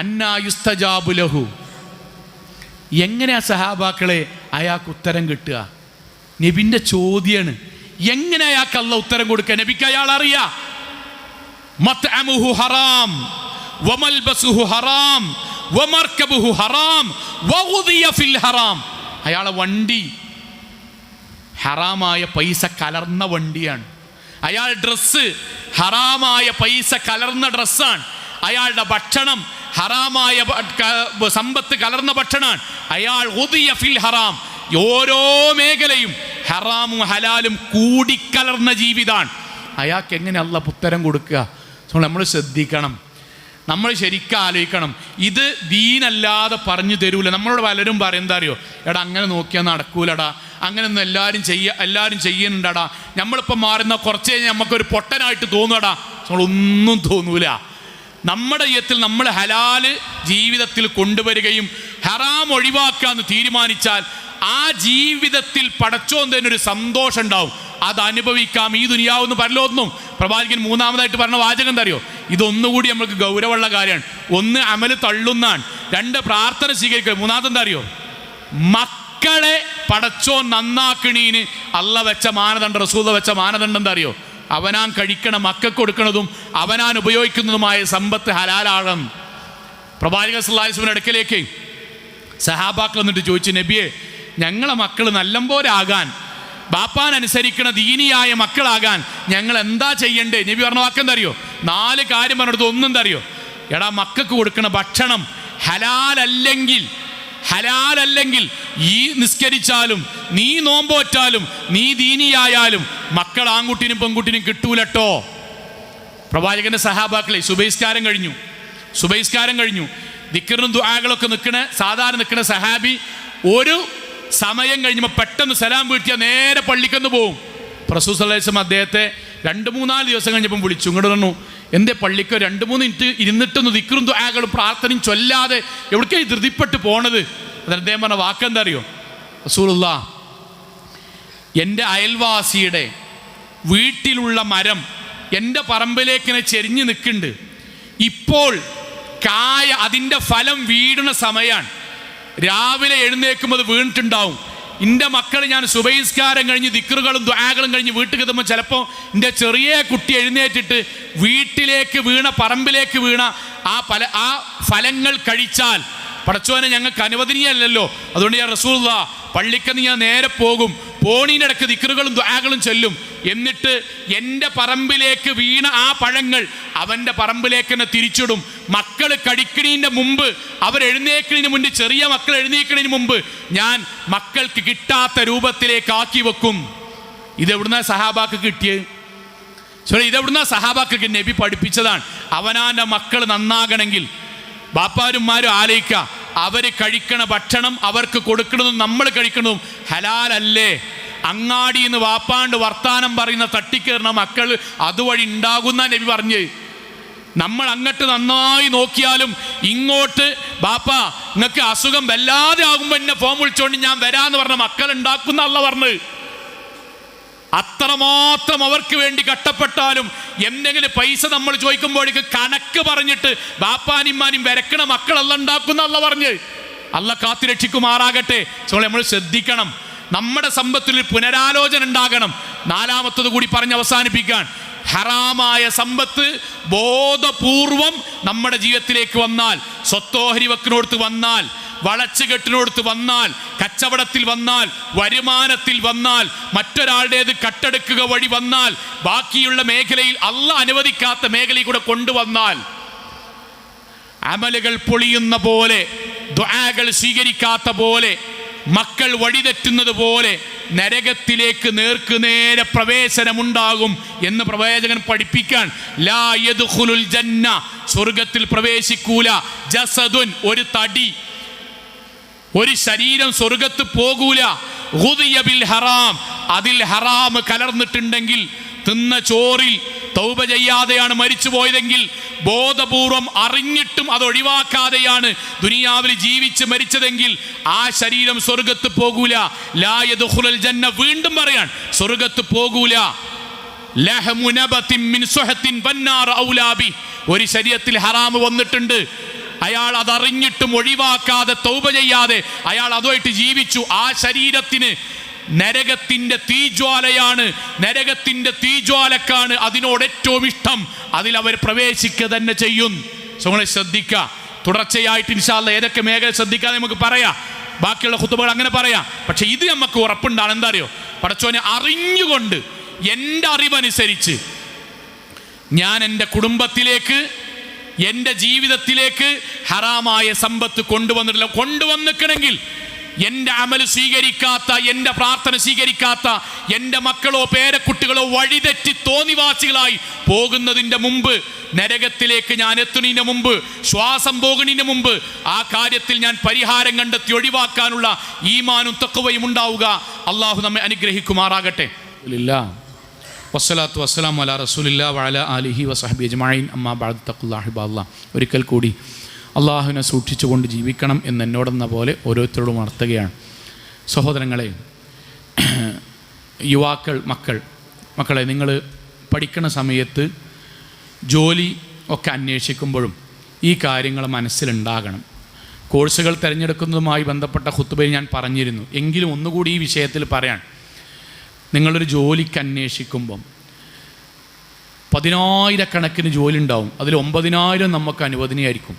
അന്നാ യുസ്തജാബു ലഹു. എങ്ങനെയാ സഹാബാക്കളെ അയാൾക്ക് ഉത്തരം കിട്ടുക? നബിന്റെ ചോദ്യാണ്. എങ്ങനെ അയാൾക്ക് അള്ളാഹ് ഉത്തരം കൊടുക്കുക? നബിക്ക് അയാൾ അറിയാം. മത്അമുഹു ഹറാം വമൽബസുഹു ഹറാം വമർകബുഹു ഹറാം വഉദിയ ഫിൽ ഹറാം. അയാളെ വണ്ടി ഹറാമായ പൈസ കലർന്ന വണ്ടിയാണ്. അയാൾ ഡ്രസ്സ് ഹറാമായ പൈസ കലർന്ന ഡ്രസ്സാണ്. അയാളുടെ ഭക്ഷണം ഹറാമായ സമ്പത്ത് കലർന്ന ഭക്ഷണമാണ്. അയാൾ ഉദിയ ഫിൽ ഹറാം. ഓരോ മേഖലയും ഹറാമും ഹലാലും കൂടിക്കലർന്ന ജീവിതമാണ്. അയാൾക്ക് എങ്ങനെ അള്ളാഹ് ഉത്തരം കൊടുക്കുക? നമ്മൾ ശ്രദ്ധിക്കണം, നമ്മൾ ശരിക്കും ആലോചിക്കണം. ഇത് ദീനല്ലാതെ പറഞ്ഞു തരൂല. നമ്മളോട് പലരും പറയുന്നത് അറിയോ? എടാ അങ്ങനെ നോക്കിയാൽ നടക്കൂലടാ, അങ്ങനെയൊന്നും എല്ലാവരും ചെയ്യുന്നുണ്ടടാ, നമ്മളിപ്പോൾ മാറുന്ന കുറച്ച് കഴിഞ്ഞാൽ നമുക്കൊരു പൊട്ടനായിട്ട് തോന്നുകടാ. നമ്മളൊന്നും തോന്നൂല. നമ്മുടെ ജീവിതത്തിൽ നമ്മൾ ഹലാല് ജീവിതത്തിൽ കൊണ്ടുവരികയും ഹറാം ഒഴിവാക്കാന്ന് തീരുമാനിച്ചാൽ ആ ജീവിതത്തിൽ പടച്ചോൻ തന്നെ ഒരു സന്തോഷം ഉണ്ടാവും. അത് അനുഭവിക്കാം ഈ ദുനിയാവെന്ന് പരലോകത്തും. പ്രവാചകൻ മൂന്നാമതായിട്ട് പറഞ്ഞ വാചകം എന്താ അറിയോ? ഇതൊന്നുകൂടി നമുക്ക് ഗൗരവമുള്ള കാര്യമാണ്. ഒന്ന് അമല് തള്ളുന്നാണ്, രണ്ട് പ്രാർത്ഥന സ്വീകരിക്കുക, മൂന്നാമത്തെ എന്താ അറിയോ? മക്കളെ പടച്ചോൻ നന്നാക്കണീന് അള്ള വെച്ച മാനദണ്ഡം, റസൂൽ വെച്ച മാനദണ്ഡം എന്താ അറിയോ? അവനാൻ കഴിക്കണം, മക്കൾക്ക് കൊടുക്കുന്നതും അവനാൻ ഉപയോഗിക്കുന്നതുമായ സമ്പത്ത് ഹലാലാകണം. പ്രവാചകൻ സല്ലല്ലാഹു അലൈഹി വസല്ലം അടുക്കലേക്ക് സഹാബാക്കൾ എന്നിട്ട് ചോദിച്ചു, നബിയെ, ഞങ്ങളെ മക്കൾ നല്ലമ്പോരാകാൻ, ബാപ്പാൻ അനുസരിക്കണ ദീനിയായ മക്കളാകാൻ ഞങ്ങൾ എന്താ ചെയ്യണ്ടേ? നബി പറഞ്ഞ വാക്കെന്താ അറിയോ? 4 കാര്യം പറഞ്ഞെടുത്ത്. ഒന്നെന്താ അറിയോ? എടാ, മക്കൾക്ക് കൊടുക്കണ ഭക്ഷണം ഹലാലല്ലെങ്കിൽ ഈ നിസ്കരിച്ചാലും നീ നോമ്പോറ്റാലും നീ ദീനിയായാലും മക്കൾ ആൺകുട്ടിനും പെൺകുട്ടിനും കിട്ടൂലട്ടോ. പ്രവാചകന്റെ സഹാബാക്കളെ സുബൈസ്കാരം കഴിഞ്ഞു ദിക്റും ദുആകളൊക്കെ സാധാരണ നിൽക്കണ സഹാബി ഒരു സമയം കഴിഞ്ഞപ്പോൾ പെട്ടെന്ന് സലാം വീട്ടിയാൽ നേരെ പള്ളിക്കൊന്ന് പോവും. റസൂൽ സല്ലല്ലാഹു അലൈഹി വസല്ലം അദ്ദേഹത്തെ 2-3 ദിവസം കഴിഞ്ഞപ്പം വിളിച്ചു. ഇങ്ങോട്ട് പറഞ്ഞു, എൻ്റെ പള്ളിക്ക് 2-3 മിനിറ്റ് ഇരുന്നിട്ടൊന്ന് ദിക്റും ദുആകളും പ്രാർത്ഥനയും ചൊല്ലാതെ എവിടേക്കായി ധൃതിപ്പെട്ട് പോണത്? അത് അദ്ദേഹം പറഞ്ഞ വാക്കെന്താ അറിയോ? റസൂലുള്ളാഹ്, എൻ്റെ അയൽവാസിയുടെ വീട്ടിലുള്ള മരം എൻ്റെ പറമ്പിലേക്കിനെ ചെരിഞ്ഞ് നിൽക്കുന്നുണ്ട്. ഇപ്പോൾ കായ അതിൻ്റെ ഫലം വീഴുന്ന സമയമാണ്. രാവിലെ എഴുന്നേൽക്കുമ്പോൾ അത് വീണിട്ടുണ്ടാവും. എൻ്റെ മക്കൾ ഞാൻ സുബൈസ്കാരം കഴിഞ്ഞ് ദിക്റുകളും ദുആകളും കഴിഞ്ഞ് വീട്ടിൽ എത്തുമ്പോൾ ചിലപ്പോൾ എൻ്റെ ചെറിയ കുട്ടി എഴുന്നേറ്റിട്ട് വീട്ടിലേക്ക് വീണ പറമ്പിലേക്ക് വീണ ആ ഫലങ്ങൾ കഴിച്ചാൽ പടച്ചോനെ ഞങ്ങൾക്ക് അനുവദനീയമല്ലല്ലോ. അതുകൊണ്ട് ഞാൻ റസൂലുള്ളാഹ് പള്ളിക്കന്ന് ഞാൻ നേരെ പോകും, പോണീൻ്റെ ഇടയ്ക്ക് ദിക്റുകളും ദുആകളും ചൊല്ലും. എന്നിട്ട് എൻ്റെ പറമ്പിലേക്ക് വീണ ആ പഴങ്ങൾ അവൻ്റെ പറമ്പിലേക്ക് തന്നെ തിരിച്ചിടും. മക്കൾ കഴിക്കണീൻ്റെ മുമ്പ്, അവരെഴുന്നേക്കണതിന് മുമ്പ്, ചെറിയ മക്കൾ എഴുന്നേക്കണതിന് മുമ്പ് ഞാൻ മക്കൾക്ക് കിട്ടാത്ത രൂപത്തിലേക്ക് ആക്കി വെക്കും. ഇതെവിടുന്ന സഹാബാക്ക് കിട്ടിയത്? ഇതെവിടുന്ന സഹാബാക്ക് നബി പഠിപ്പിച്ചതാണ്. അവനാൻ്റെ മക്കൾ നന്നാകണമെങ്കിൽ ബാപ്പാരുമാരും ആലോചിക്കുക, അവർ കഴിക്കണ ഭക്ഷണം അവർക്ക് കൊടുക്കണതും നമ്മൾ കഴിക്കണതും ഹലാലല്ലേ? അങ്ങാടിയിൽ നിന്ന് വാപ്പാണ്ട് വർത്താനം പറയുന്ന തട്ടിക്കേറുന്ന മക്കൾ അതുവഴി ഉണ്ടാകുന്ന നബി പറഞ്ഞ്. നമ്മൾ അങ്ങോട്ട് നന്നായി നോക്കിയാലും ഇങ്ങോട്ട് ബാപ്പാ നിങ്ങൾക്ക് അസുഖം വല്ലാതെ ആകുമ്പോൾ എന്നെ ഫോൺ വിളിച്ചോണ്ട് ഞാൻ വരാന്ന് പറഞ്ഞ മക്കൾ ഉണ്ടാക്കുന്ന അല്ല പറഞ്ഞ്. അത്രമാത്രം അവർക്ക് വേണ്ടി കഷ്ടപ്പെട്ടാലും എന്തെങ്കിലും പൈസ നമ്മൾ ചോദിക്കുമ്പോഴേക്ക് കണക്ക് പറഞ്ഞിട്ട് ബാപ്പാനിമാനും വരക്കണ മക്കളല്ല ഉണ്ടാക്കുന്ന അല്ല പറഞ്ഞ്. അല്ല കാത്തിരക്ഷിക്കുമാറാകട്ടെ. നമ്മൾ ശ്രദ്ധിക്കണം, നമ്മുടെ സമ്പത്തിൽ പുനരാലോചന ഉണ്ടാകണം. 4-മത്തത് കൂടി പറഞ്ഞ് അവസാനിപ്പിക്കാൻ, ഹറാമായ സമ്പത്ത് ബോധപൂർവം നമ്മുടെ ജീവിതത്തിലേക്ക് വന്നാൽ, സ്വത്തോഹരി വക്കിനോടുത്ത് വന്നാൽ, വളച്ചുകെട്ടിനോടുത്ത് വന്നാൽ, കച്ചവടത്തിൽ വന്നാൽ, വരുമാനത്തിൽ വന്നാൽ, മറ്റൊരാളുടേത് കട്ടെടുക്കുക വഴി വന്നാൽ, ബാക്കിയുള്ള മേഖലയിൽ അള്ളാഹ് അനുവദിക്കാത്ത മേഖലയിൽ കൂടെ കൊണ്ടുവന്നാൽ, അമലുകൾ പൊളിയുന്ന പോലെ, ദുആകൾ സ്വീകരിക്കാത്ത പോലെ, മക്കൾ വഴിതെറ്റുന്നത് പോലെ നരകത്തിലേക്ക് നേർക്കുനേരെ പ്രവേശനമുണ്ടാകും എന്ന് പ്രവാചകൻ പഠിപ്പിക്കാൻ. ലാ യദ്ഖുലുൽ ജന്ന, സ്വർഗത്തിൽ പ്രവേശിക്കൂല. ജസദുൻ, ഒരു തടി, ഒരു ശരീരം സ്വർഗത്ത് പോകൂല. ഗുദിയ ബിൽ ഹറാം, അതിൽ ഹറാം കലർന്നിട്ടുണ്ടെങ്കിൽ, തിന്ന ചോറിൽ തൗബ ചെയ്യാതെയാണ് മരിച്ചു പോയതെങ്കിൽ, ബോധപൂർവം അറിഞ്ഞിട്ടും അത് ഒഴിവാക്കാതെയാണ് ദുനിയാവിൽ ജീവിച്ച് മരിച്ചതെങ്കിൽ, ആ ശരീരം സ്വർഗത്ത് പോകൂല. ലാ യദ്ഖുലുൽ ജന്ന, വീണ്ടും പറയാൻ, സ്വർഗത്ത് പോകൂല. ലഹമു നബത്തിൻ മിൻ സുഹത്തിൻ വന്നാർ ഔലാ ബി, ഒരു ശരീരത്തിൽ ഹറാം വന്നിട്ടുണ്ട്, അയാൾ അതറിഞ്ഞിട്ടും ഒഴിവാക്കാതെ തൗബ ചെയ്യാതെ അയാൾ അതുമായിട്ട് ജീവിച്ചു. ആ ശരീരത്തിന് നരകത്തിന്റെ തീജ്വാലയാണ്, നരകത്തിന്റെ തീജ്വാലക്കാണ് അതിനോട് ഏറ്റവും ഇഷ്ടം. അതിൽ അവർ പ്രവേശിക്കുക തന്നെ ചെയ്യും. നമ്മളെ ശ്രദ്ധിക്കുക. തുടർച്ചയായിട്ട് ഇൻഷാ അല്ലാഹ് ഏതൊക്കെ മേഖല ശ്രദ്ധിക്കാതെ നമുക്ക് പറയാം, ബാക്കിയുള്ള ഖുതുബകൾ അങ്ങനെ പറയാം. പക്ഷെ ഇത് നമുക്ക് ഉറപ്പുണ്ടാണ്. എന്താ അറിയോ, പടച്ചോനെ അറിഞ്ഞുകൊണ്ട് എൻ്റെ അറിവനുസരിച്ച് ഞാൻ എൻ്റെ കുടുംബത്തിലേക്ക്, എൻ്റെ ജീവിതത്തിലേക്ക് ഹറാമായ സമ്പത്ത് കൊണ്ടുവന്നിട്ടില്ല. കൊണ്ടുവന്നിക്കണമെങ്കിൽ എൻ്റെ അമൽ സ്വീകരിക്കാത്ത, എൻ്റെ പ്രാർത്ഥന സ്വീകരിക്കാത്ത എൻ്റെ മക്കളോ പേരക്കുട്ടികളോ വഴിതെറ്റി തോന്നിവാസികളായി പോകുന്നതിൻ്റെ മുമ്പ്, നരകത്തിലേക്ക് ഞാൻ എത്തുന്നതിന് മുമ്പ്, ശ്വാസം പോകുന്നതിന് മുമ്പ് ആ കാര്യത്തിൽ ഞാൻ പരിഹാരം കണ്ടെത്തി ഒഴിവാക്കാനുള്ള ഈമാനും തഖ്വയും ഉണ്ടാവുക. അള്ളാഹു നമ്മെ അനുഗ്രഹിക്കുമാറാകട്ടെ. വസ്സലാത്തു വസ്സലാമു അലാ റസൂലില്ലാ വഅലാ ആലിഹി വസഹ്ബിഹി അജ്മഈൻ. അമ്മാ ബഅദ് തഖ്വല്ലാഹി ഇബാദല്ലാഹ്. ഒരിക്കൽ കൂടി അള്ളാഹുവിനെ സൂക്ഷിച്ചുകൊണ്ട് ജീവിക്കണം എന്നെന്നോടെന്ന പോലെ ഓരോരുത്തരോടും ഉണർത്തുകയാണ്. സഹോദരങ്ങളെ, യുവാക്കൾ, മക്കളെ, നിങ്ങൾ പഠിക്കുന്ന സമയത്ത് ജോലി ഒക്കെ അന്വേഷിക്കുമ്പോഴും ഈ കാര്യങ്ങൾ മനസ്സിലുണ്ടാകണം. കോഴ്സുകൾ തിരഞ്ഞെടുക്കുന്നതുമായി ബന്ധപ്പെട്ട ഖുത്ബയിൽ ഞാൻ പറഞ്ഞിരുന്നു. എങ്കിലും ഒന്നുകൂടി ഈ വിഷയത്തിൽ പറയാൻ, നിങ്ങളൊരു ജോലിക്ക് അന്വേഷിക്കുമ്പം 10,000 ജോലി ഉണ്ടാവും, അതിൽ 9,000 നമുക്ക് അനുവദനീയമായിരിക്കും.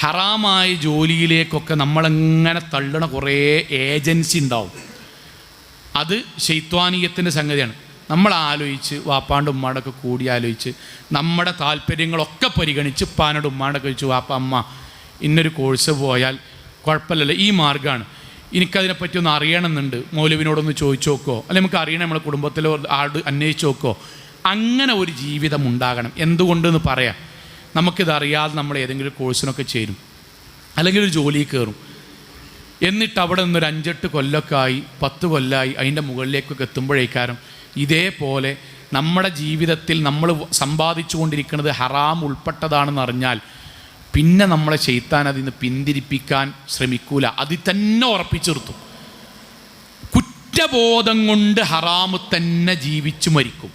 ഹറാമായ ജോലിയിലേക്കൊക്കെ നമ്മളെങ്ങനെ തള്ളണ കുറേ ഏജൻസി ഉണ്ടാവും. അത് ശൈത്വാനീയത്തിൻ്റെ സംഗതിയാണ്. നമ്മൾ ആലോചിച്ച്, വാപ്പാണ്ട് ഉമ്മാടൊക്കെ കൂടി ആലോചിച്ച്, നമ്മുടെ താല്പര്യങ്ങളൊക്കെ പരിഗണിച്ച്, ഉപ്പാനോട് ഉമ്മാടൊക്കെ ചോദിച്ചു, വാപ്പ അമ്മ ഇന്നൊരു കോഴ്സ് പോയാൽ കുഴപ്പമില്ലല്ലോ, ഈ മാർഗ്ഗമാണ്, എനിക്കതിനെപ്പറ്റി ഒന്ന് അറിയണമെന്നുണ്ട്, മൗലവിനോടൊന്ന് ചോദിച്ചു നോക്കോ, അല്ലെങ്കിൽ നമുക്ക് അറിയണം, നമ്മളെ കുടുംബത്തിലെ ആൾ അന്വേഷിച്ച് നോക്കോ. അങ്ങനെ ഒരു ജീവിതം ഉണ്ടാകണം. എന്തുകൊണ്ടെന്ന് പറയാം. നമുക്കിതറിയാതെ നമ്മൾ ഏതെങ്കിലും കോഴ്സിനൊക്കെ ചേരും, അല്ലെങ്കിൽ ഒരു ജോലിയിൽ കയറും. എന്നിട്ട് അവിടെ നിന്നൊരു 5-8 കൊല്ലമൊക്കെ ആയി, 10 കൊല്ലമായി, അതിൻ്റെ മുകളിലേക്കൊക്കെ എത്തുമ്പോഴേക്കാരം ഇതേപോലെ നമ്മുടെ ജീവിതത്തിൽ നമ്മൾ സമ്പാദിച്ചു കൊണ്ടിരിക്കുന്നത് ഹറാം ഉൾപ്പെട്ടതാണെന്ന് അറിഞ്ഞാൽ പിന്നെ നമ്മളെ ശൈത്താൻ അതിൽ നിന്ന് പിന്തിരിപ്പിക്കാൻ ശ്രമിക്കൂല, അതിൽ തന്നെ ഉറപ്പിച്ചു നിർത്തും. കുറ്റബോധം കൊണ്ട് ഹറാമ് തന്നെ ജീവിച്ചു മരിക്കും.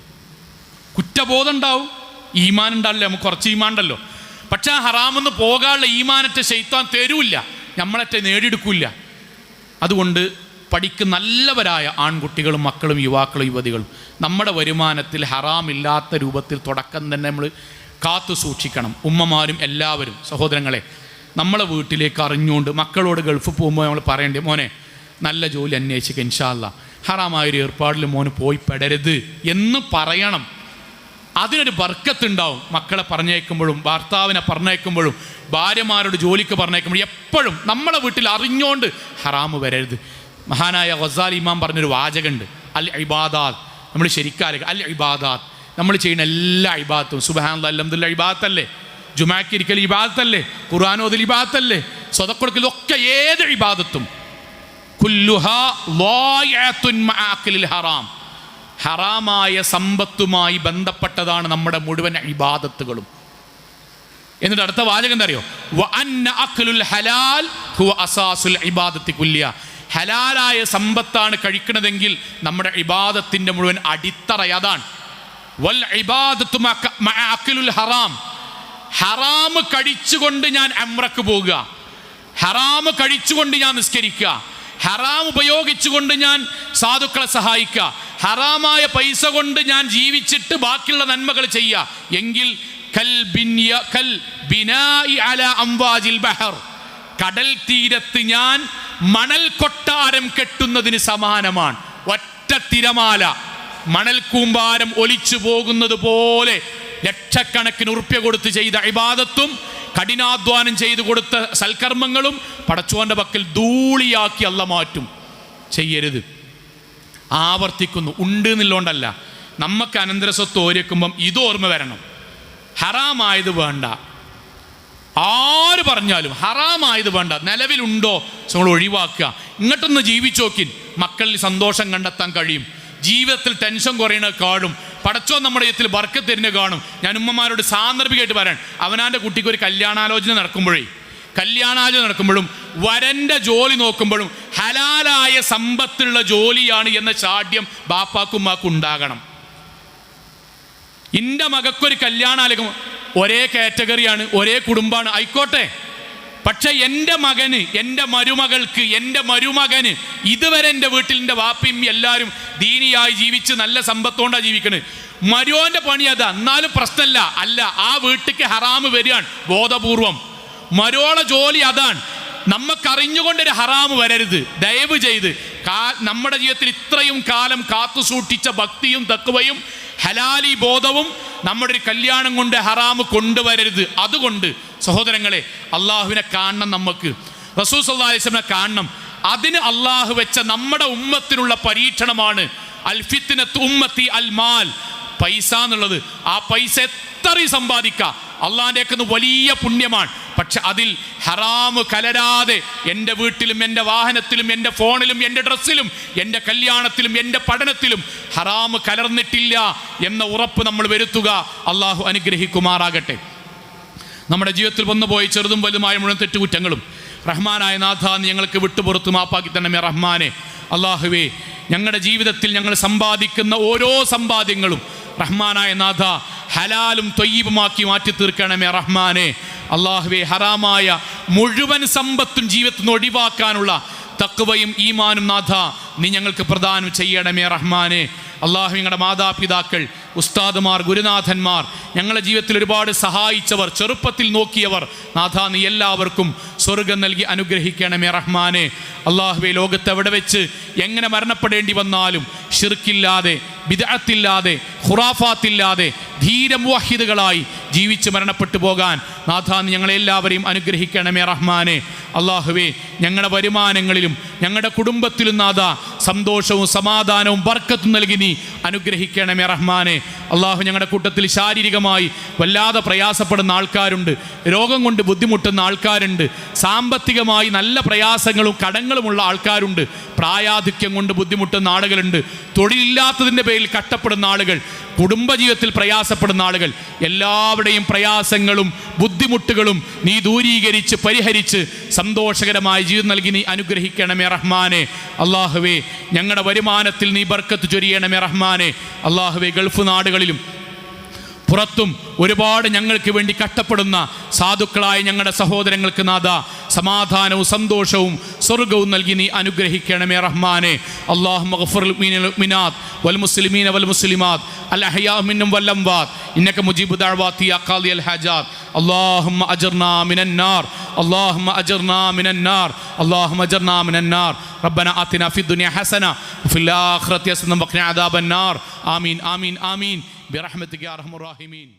കുറ്റബോധം ഉണ്ടാവും, ഈമാൻ ഉണ്ടാവില്ല, നമുക്ക് കുറച്ച് ഈമാൻ ഉണ്ടല്ലോ. പക്ഷെ ആ ഹറാമെന്ന് പോകാനുള്ള ഈമാനത്തെ ശൈത്താൻ തരൂല്ല, നമ്മളെ നേടിയെടുക്കില്ല. അതുകൊണ്ട് പഠിക്കുന്ന നല്ലവരായ ആൺകുട്ടികളും മക്കളും യുവാക്കളും യുവതികളും നമ്മുടെ വരുമാനത്തിൽ ഹറാമില്ലാത്ത രൂപത്തിൽ തുടക്കം തന്നെ നമ്മൾ കാത്തു സൂക്ഷിക്കണം. ഉമ്മമാരും എല്ലാവരും. സഹോദരങ്ങളെ, നമ്മളെ വീട്ടിലേക്ക് അറിഞ്ഞുകൊണ്ട് മക്കളോട് ഗൾഫിൽ പോകുമ്പോൾ നമ്മൾ പറയേണ്ടത്, മോനെ നല്ല ജോലി അന്വേഷിക്കുക, ഇൻഷാ അല്ലാഹ് ഹറാമായൊരു ഏർപ്പാടിൽ മോന് പോയി പെടരുത് എന്ന് പറയണം. അതിനൊരു ബർക്കത്തുണ്ടാവും. മക്കളെ പറഞ്ഞേക്കുമ്പോഴും ഭർത്താവിനെ പറഞ്ഞേക്കുമ്പോഴും ഭാര്യമാരോട് ജോലിക്ക് പറഞ്ഞേക്കുമ്പോഴും എപ്പോഴും നമ്മളെ വീട്ടിൽ അറിഞ്ഞുകൊണ്ട് ഹറാമ് വരരുത്. മഹാനായ ഗസാലി ഇമാം പറഞ്ഞൊരു വാചകമുണ്ട്, അൽ ഇബാദാത്ത്. നമ്മൾ ശരിക്കാരെ അൽ ഇബാദാത്ത്, നമ്മൾ ചെയ്യുന്ന എല്ലാ ഇബാദത്തും, സുബ്ഹാനല്ലാഹ് അൽഹംദുലില്ലാഹ് ഇബാദത്തല്ലേ, ജുമാക്ക് ഇരിക്കൽ ഇബാദത്തല്ലേ, ഖുർആൻ ഓതൽ ഇബാദത്തല്ലേ, സ്വതക്ക കൊടുക്കൽ ഒക്കെ ഏത് ഇബാദത്തും കുല്ലുഹാ ളായിഅത്തുൻ മഅ അക്ലിൽ ഹറാം, ഹറാമായ സമ്പത്തുമായി ബന്ധപ്പെട്ടതാണ് നമ്മുടെ മുഴുവൻ ഇബാദത്തുകളും. എന്നിട്ട് അടുത്ത വാചകം എന്താ അറിയോ, വ അന്ന അക്ലുൽ ഹലാൽ ഹുവ അസാസുൽ ഇബാദത്തി കുല്ലിയ, ഹലാലായ സമ്പത്താണ് കഴിക്കണതെങ്കിൽ നമ്മുടെ ഇബാദത്തിൻ്റെ മുഴുവൻ അടിത്തറ അതാണ്. വൽ ഇബാദത്തു മഅ അക്ലുൽ ഹറാം, ഹറാമ് കഴിച്ചുകൊണ്ട് ഞാൻ ഉംറക്ക് പോകുക, ഹറാമ് കഴിച്ചുകൊണ്ട് ഞാൻ നിസ്കരിക്കുക, ഹറാം ഉപയോഗിച്ചുകൊണ്ട് ഞാൻ സാധുക്കളെ സഹായിക്കുക, ഹറാമായ പൈസ കൊണ്ട് ഞാൻ ജീവിച്ചിട്ട് ബാക്കിയുള്ള നന്മകൾ ചെയ്യുക എങ്കിൽ കടൽ തീരത്ത് ഞാൻ മണൽ കൊട്ടാരം കെട്ടുന്നതിന് സമാനമാണ്. ഒറ്റ തിരമാല മണൽ കൂമ്പാരം ഒലിച്ചു പോകുന്നത് പോലെ ലക്ഷക്കണക്കിന് ഉറുപ്യ കൊടുത്ത് ചെയ്ത ഇബാദത്തും കഠിനാധ്വാനം ചെയ്തു കൊടുത്ത സൽക്കർമ്മങ്ങളും പടച്ചോന്റെ പക്കൽ ധൂളിയാക്കി അല്ല മാറ്റും. ചെയ്യരുത്. ആവർത്തിക്കുന്നു, ഉണ്ട് എന്നുള്ളതുകൊണ്ടല്ല. നമുക്ക് അനന്തരസ്വത്ത് ഓരിക്കുമ്പം ഇത് ഓർമ്മ വരണം. ഹറാമായത് വേണ്ട, ആര് പറഞ്ഞാലും ഹറാമായത് വേണ്ട. നിലവിലുണ്ടോ നമ്മൾ ഒഴിവാക്കുക. ഇങ്ങോട്ടൊന്ന് ജീവിച്ചു നോക്കി, മക്കളിൽ സന്തോഷം കണ്ടെത്താൻ കഴിയും. ജീവിതത്തിൽ ടെൻഷൻ കുറയണ കാണും. പടച്ചോ നമ്മുടെ ജീവിതത്തിൽ ബർക്കത്ത് തരുന്ന കാണും. ഞാൻ ഉമ്മമാരോട് സാന്ദർഭികമായിട്ട് പറയാൻ, അവനാൻ്റെ കുട്ടിക്ക് ഒരു കല്യാണാലോചന നടക്കുമ്പോഴും വരൻ്റെ ജോലി നോക്കുമ്പോഴും ഹലാലായ സമ്പത്തുള്ള ജോലിയാണ് എന്ന ചാഢ്യം ബാപ്പാക്കും ഉമ്മാക്കും ഉണ്ടാകണം. എൻ്റെ മകൾക്കൊരു കല്യാണാലോചന ഒരേ കാറ്റഗറിയാണ്, ഒരേ കുടുംബമാണ്, ആയിക്കോട്ടെ. പക്ഷെ എൻ്റെ മകന്, എൻ്റെ മരുമകൾക്ക്, എൻ്റെ മരുമകന് ഇതുവരെ എൻ്റെ വീട്ടിൽ എൻ്റെ വാപ്പയും എല്ലാവരും ദീനിയായി ജീവിച്ച് നല്ല സമ്പത്തോണ്ടാണ് ജീവിക്കണത്. മരുവൻ്റെ പണി അതാ, എന്നാലും പ്രശ്നമല്ല. അല്ല, ആ വീട്ടിലേക്ക് ഹറാമ് വരികയാണ് ബോധപൂർവം. മരോളെ ജോലി അതാണ്. നമുക്കറിഞ്ഞുകൊണ്ടൊരു ഹറാമ് വരരുത് ദയവ് ചെയ്ത്. നമ്മുടെ ജീവിതത്തിൽ ഇത്രയും കാലം കാത്തു സൂക്ഷിച്ച ഭക്തിയും തഖ്വയും ഹലാലി ബോധവും നമ്മുടെ ഒരു കല്യാണം കൊണ്ട് ഹറാമ് കൊണ്ടുവരരുത്. അതുകൊണ്ട് സഹോദരങ്ങളെ, അള്ളാഹുവിനെ കാണണം, നമുക്ക് റസൂൽ സല്ലല്ലാഹു അലൈഹി വസല്ലമയെ കാണണം. അതിന് അള്ളാഹു വെച്ച നമ്മുടെ ഉമ്മത്തിനുള്ള പരീക്ഷണമാണ് അൽ ഫിത്നത്തു ഉമ്മത്തി അൽ മാൽ, പൈസ എന്നുള്ളത്. ആ പൈസ എത്രയും സമ്പാദിക്കാം, അള്ളാഹിൻ്റെ വലിയ പുണ്യമാണ്. പക്ഷെ അതിൽ ഹറാമ് കലരാതെ എൻ്റെ വീട്ടിലും എൻ്റെ വാഹനത്തിലും എൻ്റെ ഫോണിലും എൻ്റെ ഡ്രസ്സിലും എൻ്റെ കല്യാണത്തിലും എൻ്റെ പഠനത്തിലും ഹറാമ് കലർന്നിട്ടില്ല എന്ന ഉറപ്പ് നമ്മൾ വരുത്തുക. അള്ളാഹു അനുഗ്രഹിക്കുമാറാകട്ടെ. നമ്മുടെ ജീവിതത്തിൽ വന്നുപോയി ചെറുതും വലുതുമായ മുഴുവൻ തെറ്റുകുറ്റങ്ങളും റഹ്മാനായ നാഥ നീ ഞങ്ങൾക്ക് വിട്ടുപുറത്ത് മാപ്പാക്കി തന്നെ റഹ്മാനെ. അള്ളാഹുവേ, ഞങ്ങളുടെ ജീവിതത്തിൽ ഞങ്ങൾ സമ്പാദിക്കുന്ന ഓരോ സമ്പാദ്യങ്ങളും റഹ്മാനായ നാഥ ഹലാലും ത്വയ്യിബുമാക്കി മാറ്റി തീർക്കണമേ റഹ്മാനെ. അള്ളാഹുവേ, ഹറാമായ മുഴുവൻ സമ്പത്തും ജീവിതത്തിൽ നിന്ന് ഒഴിവാക്കാനുള്ള തഖ്വയും ഈമാനും നാഥ നീ ഞങ്ങൾക്ക് പ്രദാനം ചെയ്യണമേ റഹ്മാനെ. അള്ളാഹു, ഞങ്ങളുടെ മാതാപിതാക്കൾ, ഉസ്താദുമാർ, ഗുരുനാഥന്മാർ, ഞങ്ങളുടെ ജീവിതത്തിൽ ഒരുപാട് സഹായിച്ചവർ, ചെറുപ്പത്തിൽ നോക്കിയവർ, നാഥ നീ എല്ലാവർക്കും സ്വർഗം നൽകി അനുഗ്രഹിക്കണമേ റഹ്മാനെ. അള്ളാഹുവേ, ലോകത്ത് എവിടെ വെച്ച് എങ്ങനെ മരണപ്പെടേണ്ടി വന്നാലും ഷിർക്കില്ലാതെ, ബിദ്അത്തില്ലാതെ, ഖുറാഫാത്തില്ലാതെ ധീര മുവഹിദുകളായി ജീവിച്ച് മരണപ്പെട്ടു പോകാൻ നാഥ നീ ഞങ്ങളെല്ലാവരെയും അനുഗ്രഹിക്കണമേ റഹ്മാനെ. അള്ളാഹുവേ, ഞങ്ങളുടെ വരുമാനങ്ങളിലും ഞങ്ങളുടെ കുടുംബത്തിലും നാഥ സന്തോഷവും സമാധാനവും ബർക്കത്തും നൽകി നീ അനുഗ്രഹിക്കണമേ റഹ്മാനെ. അള്ളാഹു, ഞങ്ങളുടെ കൂട്ടത്തിൽ ശാരീരികമായി വല്ലാതെ പ്രയാസപ്പെടുന്ന ആൾക്കാരുണ്ട്, രോഗം കൊണ്ട് ബുദ്ധിമുട്ടുന്ന ആൾക്കാരുണ്ട്, സാമ്പത്തികമായി നല്ല പ്രയാസങ്ങളും കടങ്ങളുമുള്ള ആൾക്കാരുണ്ട്, പ്രായാധിക്യം കൊണ്ട് ബുദ്ധിമുട്ടുന്ന ആളുകളുണ്ട്, തൊഴിലില്ലാത്തതിൻ്റെ പേരിൽ കഷ്ടപ്പെടുന്ന ആളുകൾ, കുടുംബജീവിതത്തിൽ പ്രയാസപ്പെടുന്ന ആളുകൾ, എല്ലാവരുടെയും പ്രയാസങ്ങളും ബുദ്ധിമുട്ടുകളും നീ ദൂരീകരിച്ച് പരിഹരിച്ച് സന്തോഷകരമായ ജീവിതം നൽകി നീ അനുഗ്രഹിക്കണമേ റഹ്മാനെ. അള്ളാഹുവേ, ഞങ്ങളുടെ വരുമാനത്തിൽ നീ ബർക്കത്ത് ചൊരിയണമേ റഹ്മാനെ. അള്ളാഹുവേ, ഗൾഫ് നാടുകളിലും പുറത്തും ഒരുപാട് ഞങ്ങൾക്ക് വേണ്ടി കഷ്ടപ്പെടുന്ന സാധുക്കളായ ഞങ്ങളുടെ സഹോദരങ്ങൾക്ക് നാഥ സമാധാനവും സന്തോഷവും സ്വർഗവും നൽകി നീ അനുഗ്രഹിക്കണമേ റഹ്മാനെ. അല്ലാഹുമ്മ ഗഫിർ ലിൽ മുഅ്മിനാത്ത് വൽ മുസ്ലിമീന വൽ മുസ്ലിമാത്ത് അൽ അഹ്യാഉ മിൻഹും വൽ അംവാത്ത് ഇന്നക മുജീബു ദഅവാതി യാ ഖാദിയൽ ഹാജാത്ത്. അല്ലാഹുമ്മ അജ്ർനാ മിനൻ നാർ, അല്ലാഹുമ്മ അജ്ർനാ മിനൻ നാർ, അല്ലാഹുമ്മ അജ്ർനാ മിനൻ നാർ. റബ്ബനാ ആതിനാ ഫിദ് ദുനിയ ഹസന വഫിൽ ആഖിറതി ഹസന വഖിനാ അദാബൻ നാർ. ആമീൻ ആമീൻ ആമീൻ ബിറഹ്മതിക യാ അർഹമർ റഹീമീൻ.